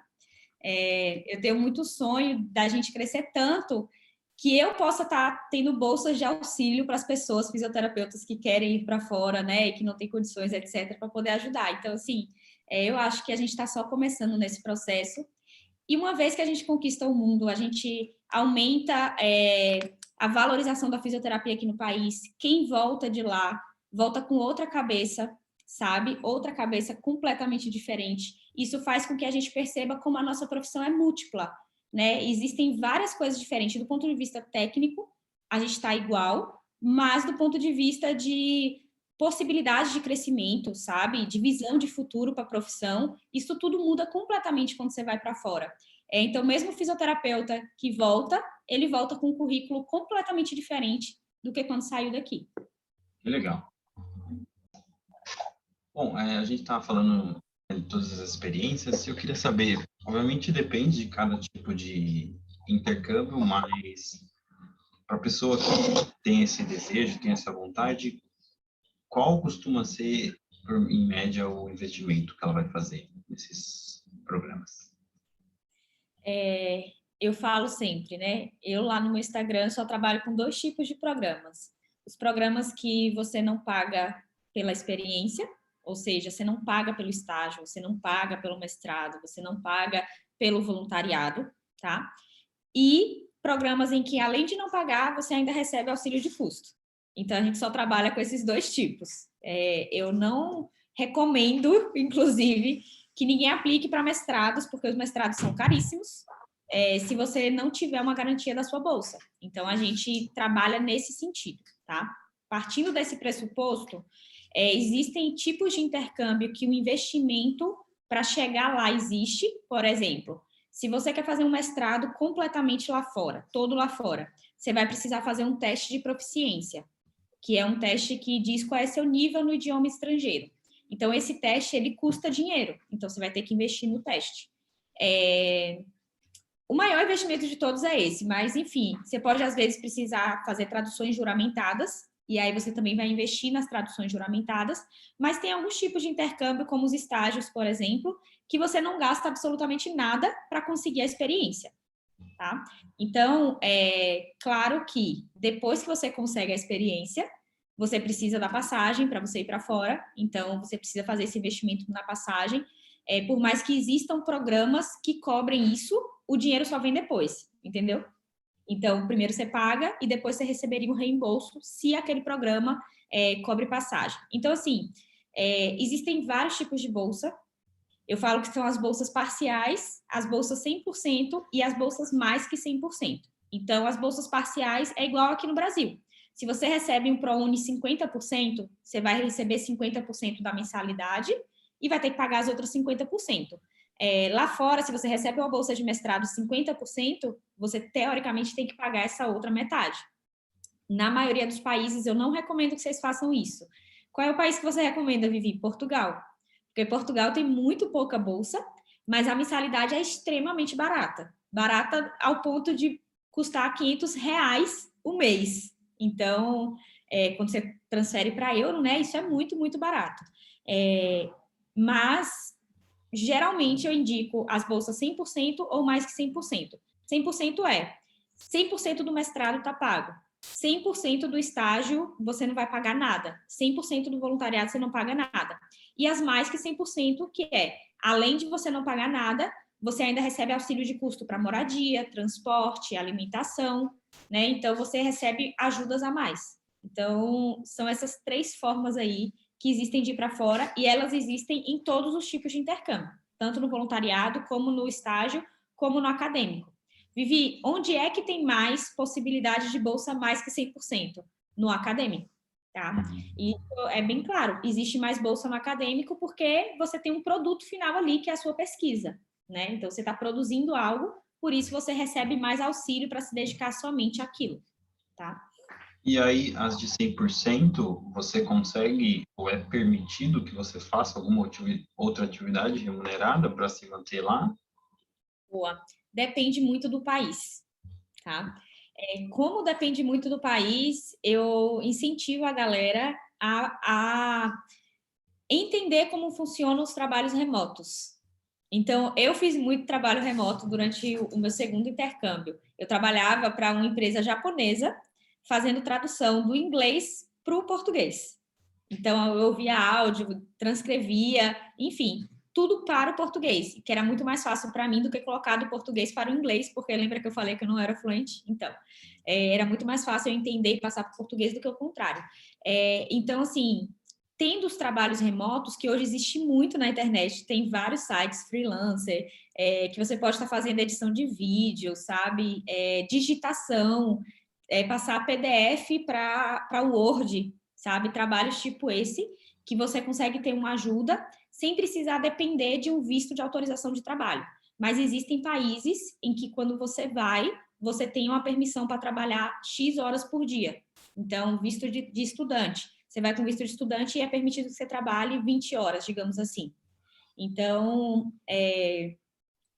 Eu tenho muito sonho da gente crescer tanto que eu possa estar tendo bolsas de auxílio para as pessoas, fisioterapeutas que querem ir para fora, né, e que não têm condições, etc., para poder ajudar. Então, assim, eu acho que a gente está só começando nesse processo. E uma vez que a gente conquista o mundo, a gente aumenta a valorização da fisioterapia aqui no país. Quem volta de lá, volta com outra cabeça, sabe? Outra cabeça completamente diferente. Isso faz com que a gente perceba como a nossa profissão é múltipla, né? Existem várias coisas diferentes. Do ponto de vista técnico, a gente está igual, mas do ponto de vista de possibilidade de crescimento, sabe? De visão de futuro para a profissão, isso tudo muda completamente quando você vai para fora. Então, mesmo o fisioterapeuta que volta, ele volta com um currículo completamente diferente do que quando saiu daqui. Que legal. Bom, a gente estava falando de todas as experiências, e eu queria saber, obviamente depende de cada tipo de intercâmbio, mas para a pessoa que tem esse desejo, tem essa vontade, qual costuma ser, em média, o investimento que ela vai fazer nesses programas? Eu falo sempre, né? Eu lá no meu Instagram só trabalho com 2 tipos de programas. Os programas que você não paga pela experiência, ou seja, você não paga pelo estágio, você não paga pelo mestrado, você não paga pelo voluntariado, tá? E programas em que, além de não pagar, você ainda recebe auxílio de custo. Então, a gente só trabalha com esses 2 tipos. Eu não recomendo, inclusive, que ninguém aplique para mestrados, porque os mestrados são caríssimos, se você não tiver uma garantia da sua bolsa. Então, a gente trabalha nesse sentido, tá? Partindo desse pressuposto, existem tipos de intercâmbio que o investimento para chegar lá existe. Por exemplo, se você quer fazer um mestrado completamente lá fora, todo lá fora, você vai precisar fazer um teste de proficiência, que é um teste que diz qual é seu nível no idioma estrangeiro. Então, esse teste, ele custa dinheiro. Então, você vai ter que investir no teste. O maior investimento de todos é esse, mas, enfim, você pode, às vezes, precisar fazer traduções juramentadas, e aí você também vai investir nas traduções juramentadas, mas tem alguns tipos de intercâmbio, como os estágios, por exemplo, que você não gasta absolutamente nada para conseguir a experiência, tá? Então, claro que depois que você consegue a experiência, você precisa da passagem para você ir para fora, então você precisa fazer esse investimento na passagem. Por mais que existam programas que cobrem isso, o dinheiro só vem depois, entendeu? Então, primeiro você paga e depois você receberia um reembolso se aquele programa cobre passagem. Então, assim, existem vários tipos de bolsa. Eu falo que são as bolsas parciais, as bolsas 100% e as bolsas mais que 100%. Então, as bolsas parciais é igual aqui no Brasil. Se você recebe um ProUni 50%, você vai receber 50% da mensalidade e vai ter que pagar as outras 50%. Lá fora, se você recebe uma bolsa de mestrado 50%, você teoricamente tem que pagar essa outra metade. Na maioria dos países, eu não recomendo que vocês façam isso. Qual é o país que você recomenda, Vivi? Portugal. Porque Portugal tem muito pouca bolsa, mas a mensalidade é extremamente barata. Barata ao ponto de custar R$ 500 o mês. Então, quando você transfere para euro, né, isso é muito, muito barato. Mas, geralmente, eu indico as bolsas 100% ou mais que 100%. 100% 100% do mestrado está pago. 100% do estágio você não vai pagar nada. 100% do voluntariado você não paga nada. E as mais que 100%, que além de você não pagar nada, você ainda recebe auxílio de custo para moradia, transporte, alimentação, né? Então, você recebe ajudas a mais. Então, são essas 3 formas aí que existem de ir para fora e elas existem em todos os tipos de intercâmbio, tanto no voluntariado, como no estágio, como no acadêmico. Vivi, onde é que tem mais possibilidade de bolsa mais que 100%? No acadêmico, tá? E isso é bem claro, existe mais bolsa no acadêmico porque você tem um produto final ali, que é a sua pesquisa, né? Então, você está produzindo algo, por isso você recebe mais auxílio para se dedicar somente àquilo, tá? E aí, as de 100%, você consegue, ou é permitido que você faça alguma outra atividade remunerada para se manter lá? Boa. Depende muito do país, tá? Como depende muito do país, eu incentivo a galera a entender como funcionam os trabalhos remotos. Então, eu fiz muito trabalho remoto durante o meu segundo intercâmbio. Eu trabalhava para uma empresa japonesa, fazendo tradução do inglês para o português. Então, eu ouvia áudio, transcrevia, enfim, tudo para o português, que era muito mais fácil para mim do que colocar do português para o inglês, porque lembra que eu falei que eu não era fluente? Então, era muito mais fácil eu entender e passar para o português do que o contrário. Então, assim, tendo os trabalhos remotos, que hoje existe muito na internet, tem vários sites freelancer, que você pode estar fazendo edição de vídeo, sabe? Digitação, passar PDF para o Word, sabe? Trabalhos tipo esse, que você consegue ter uma ajuda sem precisar depender de um visto de autorização de trabalho. Mas existem países em que, quando você vai, você tem uma permissão para trabalhar X horas por dia. Então, visto de estudante. Você vai com visto de estudante e é permitido que você trabalhe 20 horas, digamos assim. Então,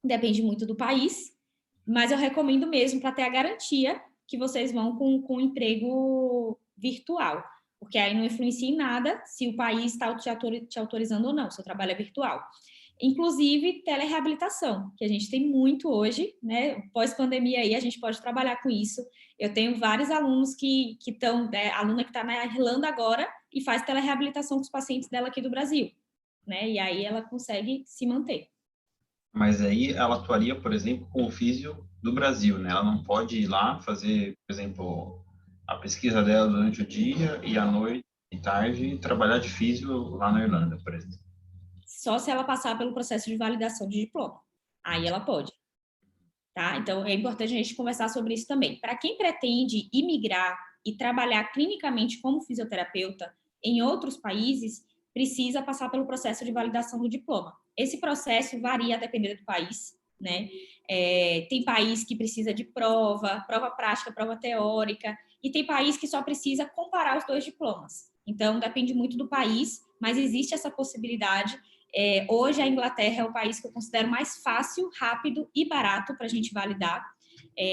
depende muito do país, mas eu recomendo mesmo para ter a garantia que vocês vão com um emprego virtual, porque aí não influencia em nada se o país está te autorizando ou não, seu trabalho é virtual. Inclusive, telereabilitação, que a gente tem muito hoje, né? Pós-pandemia aí, a gente pode trabalhar com isso. Eu tenho vários alunos que estão, aluna que está na Irlanda agora e faz telereabilitação com os pacientes dela aqui do Brasil, né? E aí ela consegue se manter. Mas aí ela atuaria, por exemplo, com o físio do Brasil, né? Ela não pode ir lá fazer, por exemplo, a pesquisa dela durante o dia e à noite e tarde trabalhar de físio lá na Irlanda, por exemplo. Só se ela passar pelo processo de validação de diploma. Aí ela pode. Tá? Então, é importante a gente conversar sobre isso também. Para quem pretende imigrar e trabalhar clinicamente como fisioterapeuta em outros países, precisa passar pelo processo de validação do diploma. Esse processo varia a depender do país, né? Tem país que precisa de prova prática, prova teórica, e tem país que só precisa comparar os 2 diplomas. Então, depende muito do país, mas existe essa possibilidade. Hoje, a Inglaterra é o país que eu considero mais fácil, rápido e barato para a gente validar.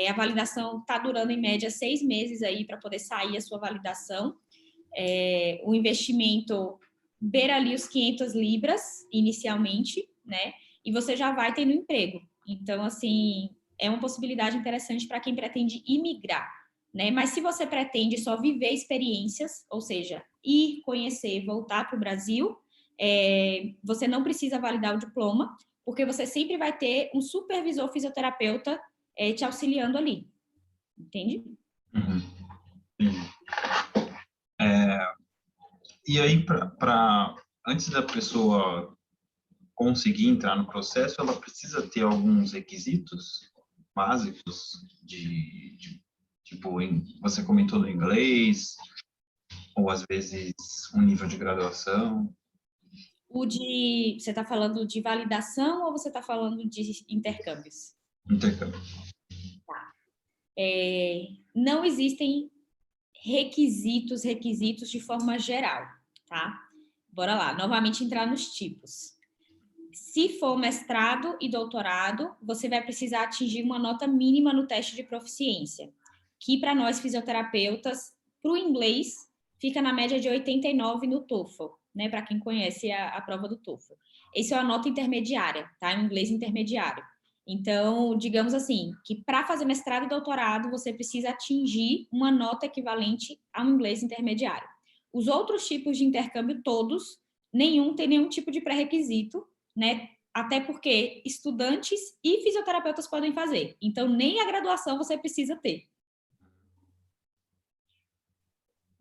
A validação está durando, em média, 6 meses aí para poder sair a sua validação. O investimento beira ali os 500 libras, inicialmente, né? E você já vai tendo emprego. Então, assim, é uma possibilidade interessante para quem pretende imigrar, né? Mas se você pretende só viver experiências, ou seja, ir, conhecer, voltar para o Brasil, você não precisa validar o diploma, porque você sempre vai ter um supervisor fisioterapeuta te auxiliando ali. Entende? Uhum. E aí, antes da pessoa conseguir entrar no processo, ela precisa ter alguns requisitos básicos tipo, você comentou do inglês, ou às vezes um nível de graduação. Você está falando de validação ou você está falando de intercâmbios? Intercâmbio. Não existem requisitos de forma geral, tá? Bora lá, novamente entrar nos tipos. Se for mestrado e doutorado, você vai precisar atingir uma nota mínima no teste de proficiência, que para nós fisioterapeutas, para o inglês, fica na média de 89 no TOEFL, né? Para quem conhece a prova do TOEFL. Essa é a nota intermediária, tá? Em inglês intermediário. Então, digamos assim, que para fazer mestrado e doutorado, você precisa atingir uma nota equivalente ao inglês intermediário. Os outros tipos de intercâmbio todos, nenhum tem nenhum tipo de pré-requisito, né? Até porque estudantes e fisioterapeutas podem fazer. Então, nem a graduação você precisa ter.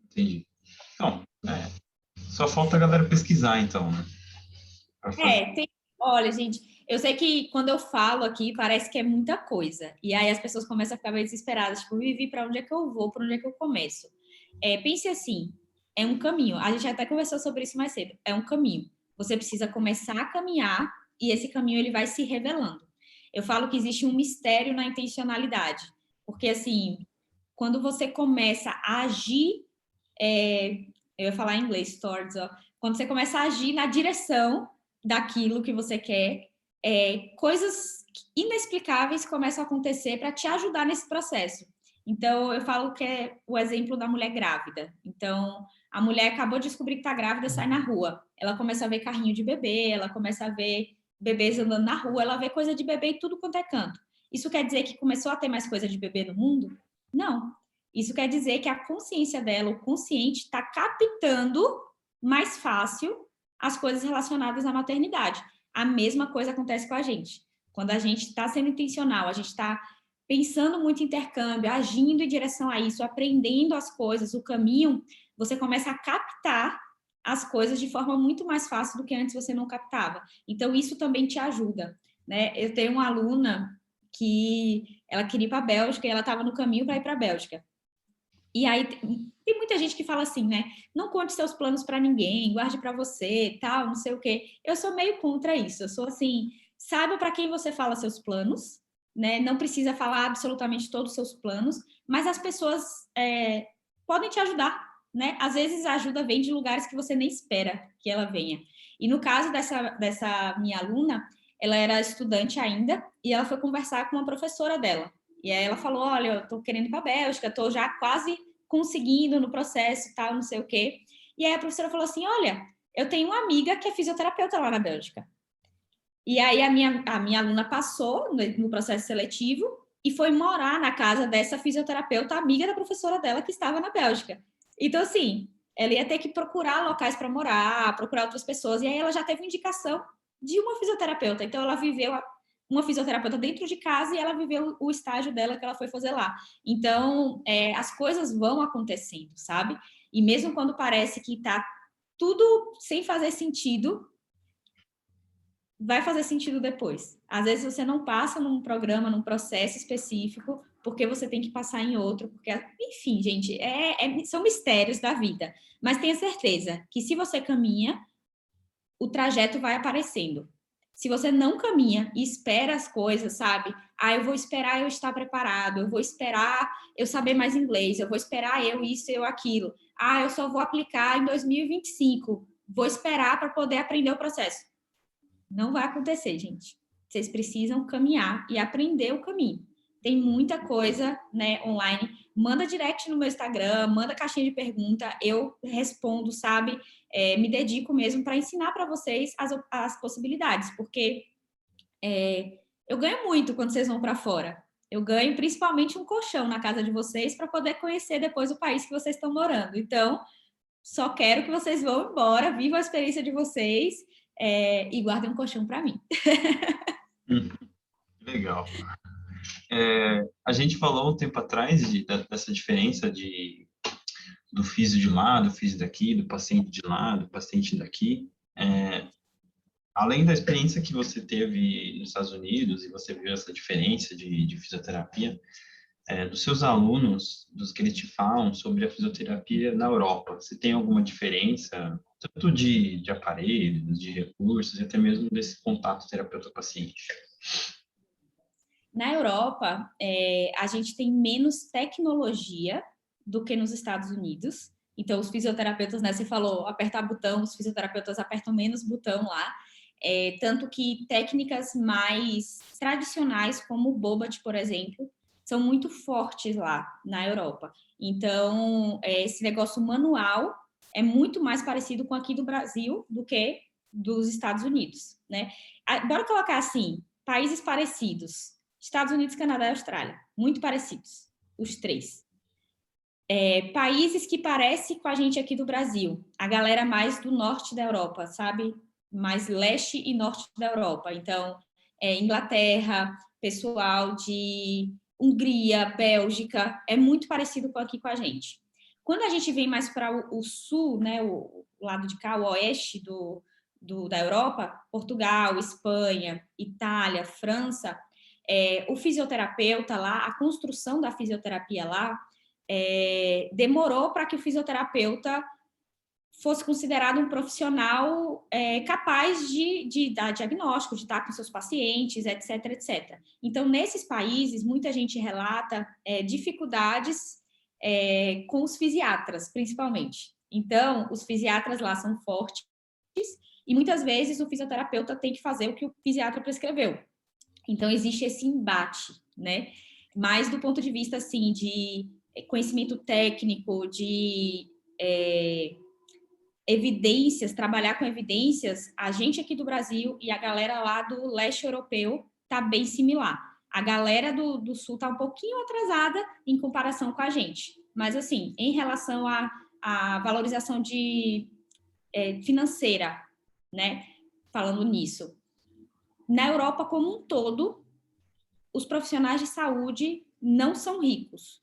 Entendi. Então, só falta a galera pesquisar, então, né? Olha, gente, eu sei que quando eu falo aqui, parece que é muita coisa. E aí as pessoas começam a ficar meio desesperadas, tipo, Vivi, para onde é que eu vou? Para onde é que eu começo? Pense assim, é um caminho. A gente até conversou sobre isso mais cedo. É um caminho. Você precisa começar a caminhar e esse caminho ele vai se revelando. Eu falo que existe um mistério na intencionalidade. Porque, assim, quando você começa a agir, eu ia falar em inglês, towards, ó, quando você começa a agir na direção daquilo que você quer, coisas inexplicáveis começam a acontecer para te ajudar nesse processo. Então, eu falo que é o exemplo da mulher grávida. Então, a mulher acabou de descobrir que está grávida, sai na rua. Ela começa a ver carrinho de bebê, ela começa a ver bebês andando na rua, ela vê coisa de bebê em tudo quanto é canto. Isso quer dizer que começou a ter mais coisa de bebê no mundo? Não. Isso quer dizer que a consciência dela, o consciente, está captando mais fácil as coisas relacionadas à maternidade. A mesma coisa acontece com a gente. Quando a gente está sendo intencional, a gente está pensando muito em intercâmbio, agindo em direção a isso, aprendendo as coisas, o caminho, você começa a captar as coisas de forma muito mais fácil do que antes você não captava. Então, isso também te ajuda, né? Eu tenho uma aluna que ela queria ir para a Bélgica e ela estava no caminho para ir para a Bélgica. E aí tem muita gente que fala assim, né? Não conte seus planos para ninguém, guarde para você, tal, não sei o quê. Eu sou meio contra isso. Eu sou assim, saiba para quem você fala seus planos, né? Não precisa falar absolutamente todos os seus planos, mas as pessoas podem te ajudar, né? Às vezes a ajuda vem de lugares que você nem espera que ela venha. E no caso dessa minha aluna, ela era estudante ainda e ela foi conversar com uma professora dela. E aí ela falou, olha, eu tô querendo ir para a Bélgica, tô já quase conseguindo no processo e tal, não sei o quê. E aí a professora falou assim, olha, eu tenho uma amiga que é fisioterapeuta lá na Bélgica. E aí a minha aluna passou no processo seletivo e foi morar na casa dessa fisioterapeuta, amiga da professora dela que estava na Bélgica. Então, assim, ela ia ter que procurar locais para morar, procurar outras pessoas. E aí ela já teve indicação de uma fisioterapeuta. Então, ela viveu uma fisioterapeuta dentro de casa e ela viveu o estágio dela que ela foi fazer lá. Então, as coisas vão acontecendo, sabe? E mesmo quando parece que tá tudo sem fazer sentido, vai fazer sentido depois. Às vezes você não passa num programa, num processo específico, porque você tem que passar em outro, porque, enfim, gente, são mistérios da vida. Mas tenha certeza que se você caminha, o trajeto vai aparecendo. Se você não caminha e espera as coisas, sabe? Eu vou esperar eu estar preparado, eu vou esperar eu saber mais inglês, eu vou esperar eu isso, eu aquilo. Eu só vou aplicar em 2025. Vou esperar para poder aprender o processo. Não vai acontecer, gente. Vocês precisam caminhar e aprender o caminho. Tem muita coisa, né, online. Manda direct no meu Instagram, manda caixinha de pergunta, eu respondo, sabe? Me dedico mesmo para ensinar para vocês as possibilidades, porque eu ganho muito quando vocês vão para fora. Eu ganho principalmente um colchão na casa de vocês para poder conhecer depois o país que vocês estão morando. Então, só quero que vocês vão embora, vivam a experiência de vocês e guardem um colchão para mim. Legal. A gente falou um tempo atrás dessa diferença do físio de lá, do físio daqui, do paciente de lá, do paciente daqui. Além da experiência que você teve nos Estados Unidos e você viu essa diferença de fisioterapia, dos seus alunos, dos que eles te falam sobre a fisioterapia na Europa, você tem alguma diferença tanto de aparelhos, de recursos, e até mesmo desse contato terapeuta-paciente? Na Europa, a gente tem menos tecnologia do que nos Estados Unidos. Então, os fisioterapeutas, né, você falou apertar botão, os fisioterapeutas apertam menos botão lá. Tanto que técnicas mais tradicionais, como o Bobat, por exemplo, são muito fortes lá na Europa. Então, esse negócio manual é muito mais parecido com aqui do Brasil do que dos Estados Unidos, né? Bora colocar assim, países parecidos. Estados Unidos, Canadá e Austrália. Muito parecidos, os três. Países que parecem com a gente aqui do Brasil. A galera mais do norte da Europa, sabe? Mais leste e norte da Europa. Então, Inglaterra, pessoal de Hungria, Bélgica, é muito parecido com aqui com a gente. Quando a gente vem mais para o sul, né, o lado de cá, o oeste da Europa, Portugal, Espanha, Itália, França, o fisioterapeuta lá, a construção da fisioterapia lá, demorou para que o fisioterapeuta fosse considerado um profissional capaz de dar diagnóstico, de estar com seus pacientes, etc, etc. Então, nesses países, muita gente relata dificuldades com os fisiatras, principalmente. Então, os fisiatras lá são fortes e muitas vezes o fisioterapeuta tem que fazer o que o fisiatra prescreveu. Então, existe esse embate, né? Mas do ponto de vista, assim, de conhecimento técnico, de evidências, trabalhar com evidências, a gente aqui do Brasil e a galera lá do leste europeu tá bem similar. A galera do sul tá um pouquinho atrasada em comparação com a gente. Mas, assim, em relação à valorização financeira, né? Falando nisso. Na Europa como um todo, os profissionais de saúde não são ricos.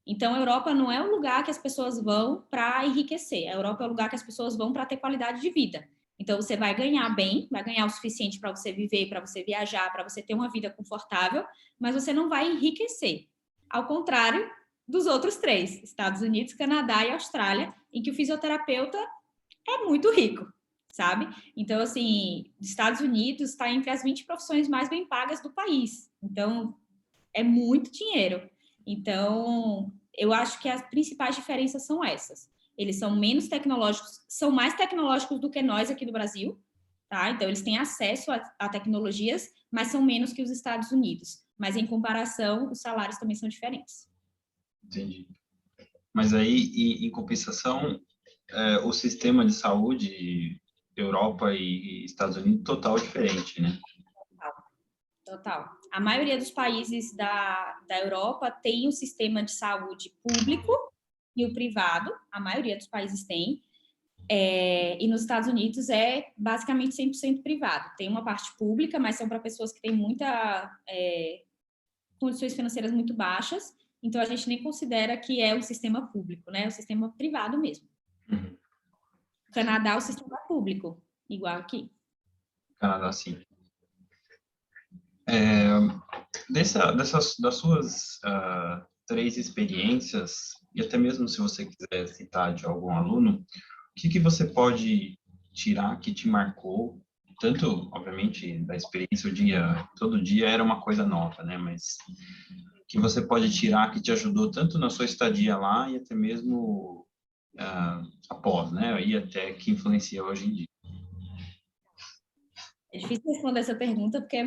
Então, a Europa não é um lugar que as pessoas vão para enriquecer. A Europa é um lugar que as pessoas vão para ter qualidade de vida. Então, você vai ganhar bem, vai ganhar o suficiente para você viver, para você viajar, para você ter uma vida confortável, mas você não vai enriquecer. Ao contrário dos outros três, Estados Unidos, Canadá e Austrália, em que o fisioterapeuta é muito rico, sabe? Então, assim, Estados Unidos está entre as 20 profissões mais bem pagas do país. Então, é muito dinheiro. Então, eu acho que as principais diferenças são essas. Eles são menos tecnológicos, são mais tecnológicos do que nós aqui do Brasil, tá? Então, eles têm acesso a tecnologias, mas são menos que os Estados Unidos. Mas, em comparação, os salários também são diferentes. Entendi. Mas aí, em compensação, o sistema de saúde, Europa e Estados Unidos, total diferente, né? Total. A maioria dos países da Europa tem um sistema de saúde público e o privado, a maioria dos países tem, e nos Estados Unidos é basicamente 100% privado. Tem uma parte pública, mas são para pessoas que têm condições financeiras muito baixas, então a gente nem considera que é um sistema público, né? É um sistema privado mesmo. Uhum. O Canadá é o sistema público, igual aqui. Canadá, sim. Das suas 3 experiências, e até mesmo se você quiser citar de algum aluno, o que você pode tirar que te marcou, tanto, obviamente, da experiência todo dia era uma coisa nova, né? Mas que você pode tirar que te ajudou tanto na sua estadia lá e até mesmo após, né? E até que influencia hoje em dia. É difícil responder essa pergunta porque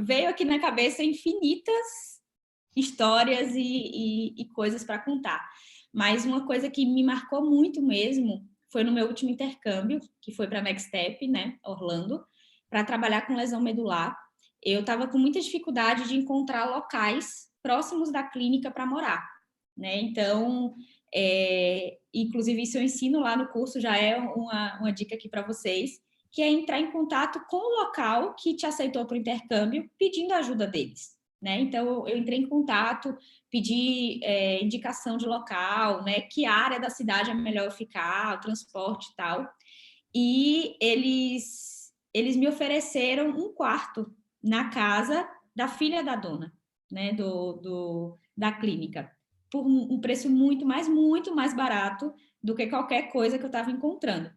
veio aqui na cabeça infinitas histórias e coisas para contar. Mas uma coisa que me marcou muito mesmo foi no meu último intercâmbio, que foi para Next Step, né, Orlando, para trabalhar com lesão medular. Eu estava com muita dificuldade de encontrar locais próximos da clínica para morar, né? Então, inclusive isso eu ensino lá no curso, já é uma dica aqui para vocês, que é entrar em contato com o local que te aceitou para o intercâmbio, pedindo a ajuda deles, né? Então, eu entrei em contato, pedi indicação de local, né? Que área da cidade é melhor ficar, o transporte e tal. E eles me ofereceram um quarto na casa da filha da dona, né? Da clínica, por um preço muito mais barato do que qualquer coisa que eu estava encontrando.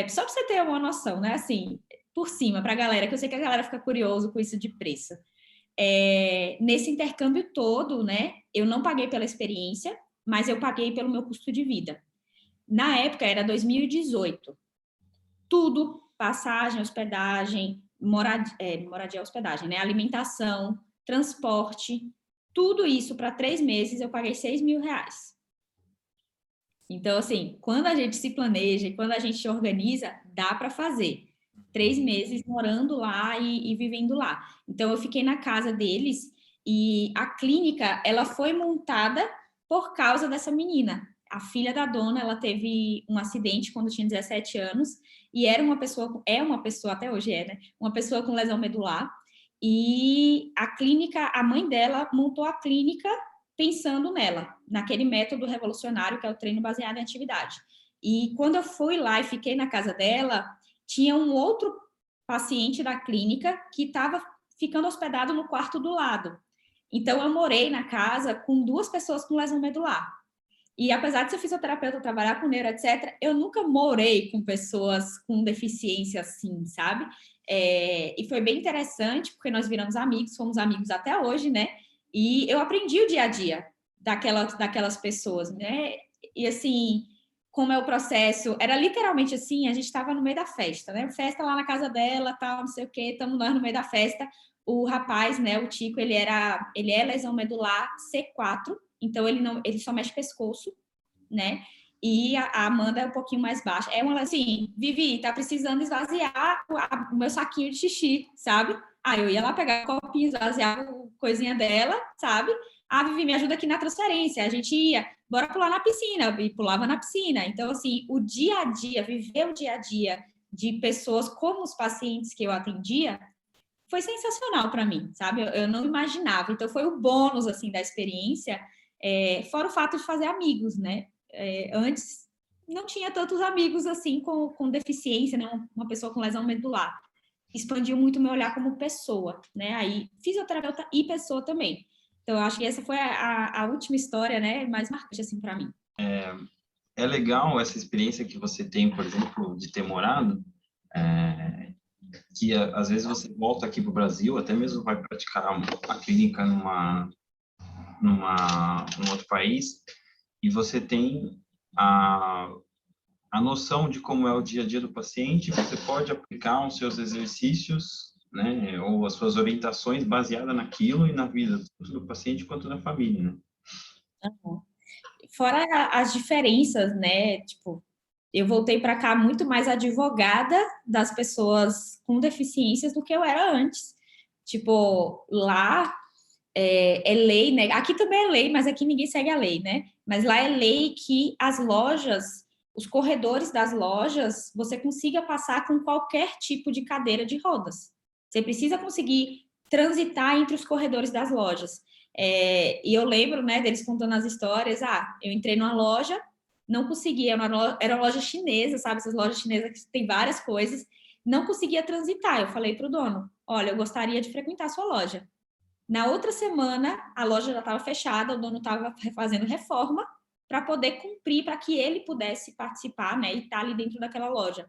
Só para você ter uma noção, né? Assim, por cima, para a galera, que eu sei que a galera fica curioso com isso de preço. Nesse intercâmbio todo, né? Eu não paguei pela experiência, mas eu paguei pelo meu custo de vida. Na época, era 2018. Tudo, passagem, hospedagem, moradia, hospedagem, né? Alimentação, transporte, tudo isso para 3 meses eu paguei R$ 6.000. Então, assim, quando a gente se planeja e quando a gente se organiza, dá para fazer. 3 meses morando lá e vivendo lá. Então, eu fiquei na casa deles e a clínica, ela foi montada por causa dessa menina. A filha da dona, ela teve um acidente quando tinha 17 anos e é uma pessoa, até hoje né? Uma pessoa com lesão medular. E a clínica, a mãe dela montou a clínica pensando nela, naquele método revolucionário que é o treino baseado em atividade. E quando eu fui lá e fiquei na casa dela, tinha um outro paciente da clínica que estava ficando hospedado no quarto do lado. Então, eu morei na casa com 2 pessoas com lesão medular. E apesar de ser fisioterapeuta, trabalhar com neuro, etc., eu nunca morei com pessoas com deficiência assim, sabe? E foi bem interessante, porque nós viramos amigos, fomos amigos até hoje, né? E eu aprendi o dia a dia daquelas pessoas, né? E assim, como é o processo, era literalmente assim, a gente estava no meio da festa, né? Festa lá na casa dela, tal, não sei o quê, estamos nós no meio da festa. O rapaz, né, o Tico, ele é lesão medular C4, então ele só mexe pescoço, né? E a Amanda é um pouquinho mais baixa. É uma assim, Vivi, tá precisando esvaziar o meu saquinho de xixi, sabe? Aí eu ia lá pegar o copinho, esvaziar a coisinha dela, sabe? Ah, Vivi, me ajuda aqui na transferência. A gente ia, bora pular na piscina, e pulava na piscina. Então, assim, o dia a dia, viver o dia a dia de pessoas como os pacientes que eu atendia, foi sensacional para mim, sabe? Eu não imaginava. Então, foi o bônus, assim, da experiência, fora o fato de fazer amigos, né? Antes, não tinha tantos amigos, assim, com deficiência, né? Uma pessoa com lesão medular. Expandiu muito meu olhar como pessoa, né? Aí, fisioterapeuta e pessoa também. Então, eu acho que essa foi a última história, né? Mais marcante, assim, para mim. É legal essa experiência que você tem, por exemplo, de ter morado, que às vezes você volta aqui para o Brasil, até mesmo vai praticar a clínica num outro país, e você tem a noção de como é o dia a dia do paciente, você pode aplicar os seus exercícios, né, ou as suas orientações baseadas naquilo e na vida, tanto do paciente quanto da família, né? Uhum. Fora as diferenças, né? Tipo, eu voltei para cá muito mais advogada das pessoas com deficiências do que eu era antes. Tipo, lá é lei, né? Aqui também é lei, mas aqui ninguém segue a lei, né? Mas lá é lei que as lojas, os corredores das lojas, você consiga passar com qualquer tipo de cadeira de rodas. Você precisa conseguir transitar entre os corredores das lojas. E eu lembro, né, deles contando as histórias. Eu entrei numa loja, não conseguia, era uma loja chinesa, sabe? Essas lojas chinesas que tem várias coisas. Não conseguia transitar. Eu falei para o dono: olha, eu gostaria de frequentar a sua loja. Na outra semana, a loja já estava fechada, o dono estava fazendo reforma para poder cumprir, para que ele pudesse participar, né, e estar ali dentro daquela loja.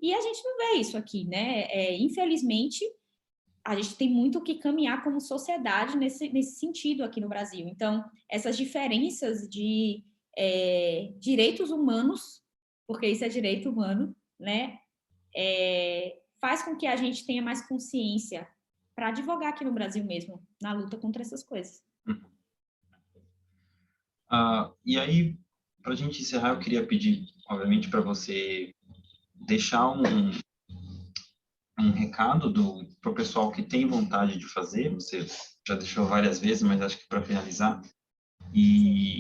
E a gente não vê isso aqui, né? Infelizmente, a gente tem muito o que caminhar como sociedade nesse sentido aqui no Brasil. Então, essas diferenças de direitos humanos, porque isso é direito humano, né? Faz com que a gente tenha mais consciência para advogar aqui no Brasil mesmo, na luta contra essas coisas. E aí, para a gente encerrar, eu queria pedir, obviamente, para você deixar um recado para o pessoal que tem vontade de fazer, você já deixou várias vezes, mas acho que para finalizar, e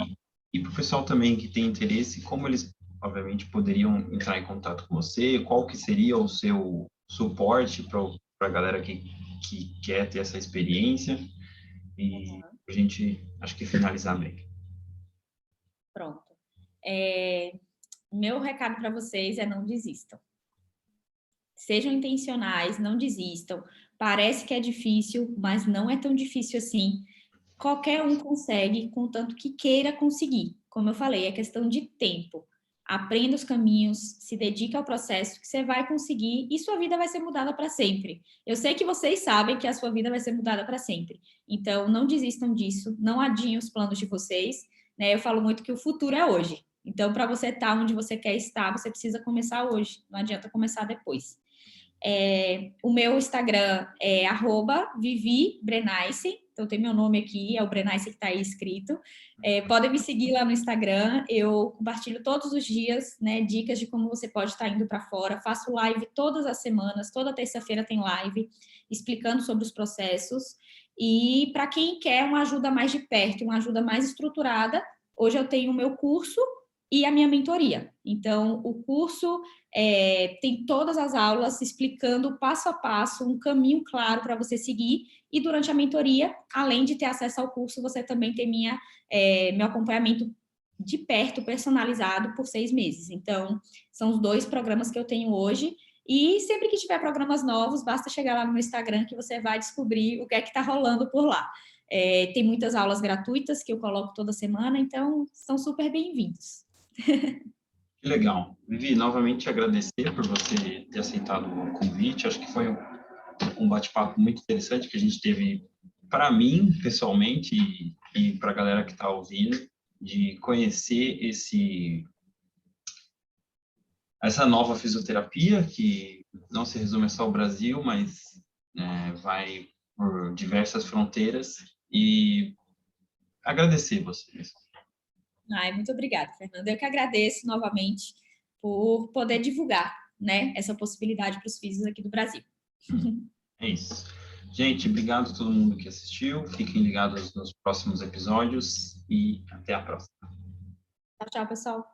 para o pessoal também que tem interesse, como eles, obviamente, poderiam entrar em contato com você, qual que seria o seu suporte para a galera que quer ter essa experiência, e a gente, acho que finalizar bem. Pronto. Meu recado para vocês é: não desistam. Sejam intencionais, não desistam. Parece que é difícil, mas não é tão difícil assim. Qualquer um consegue, contanto que queira conseguir. Como eu falei, é questão de tempo. aprenda os caminhos, se dedique ao processo que você vai conseguir e sua vida vai ser mudada para sempre. Eu sei que vocês sabem que a sua vida vai ser mudada para sempre. Então, não desistam disso, não adiem os planos de vocês, né? Eu falo muito que o futuro é hoje. Então, para você estar onde você quer estar, você precisa começar hoje. Não adianta começar depois. O meu Instagram é @ViviBrenaisen. Então, tem meu nome aqui, é o Brenaisen que está aí escrito. Podem me seguir lá no Instagram. Eu compartilho todos os dias, né, dicas de como você pode estar indo para fora. Faço live todas as semanas, toda terça-feira tem live, explicando sobre os processos. E para quem quer uma ajuda mais de perto, uma ajuda mais estruturada, hoje eu tenho o meu curso e a minha mentoria. Então, o curso tem todas as aulas explicando passo a passo, um caminho claro para você seguir. E durante a mentoria, além de ter acesso ao curso, você também tem meu acompanhamento de perto, personalizado, por 6 meses. Então, são os 2 programas que eu tenho hoje. E sempre que tiver programas novos, basta chegar lá no meu Instagram que você vai descobrir o que é que está rolando por lá. Tem muitas aulas gratuitas que eu coloco toda semana, então são super bem-vindos. Que legal. Vivi, novamente agradecer por você ter aceitado o convite. Acho que foi um bate-papo muito interessante que a gente teve, para mim, pessoalmente, e para a galera que está ouvindo, de conhecer essa nova fisioterapia, que não se resume só ao Brasil, mas vai por diversas fronteiras, e agradecer vocês. Muito obrigada, Fernanda. Eu que agradeço novamente por poder divulgar, né, essa possibilidade para os físicos aqui do Brasil. É isso. Gente, obrigado a todo mundo que assistiu. Fiquem ligados nos próximos episódios e até a próxima. Tchau, tchau, pessoal.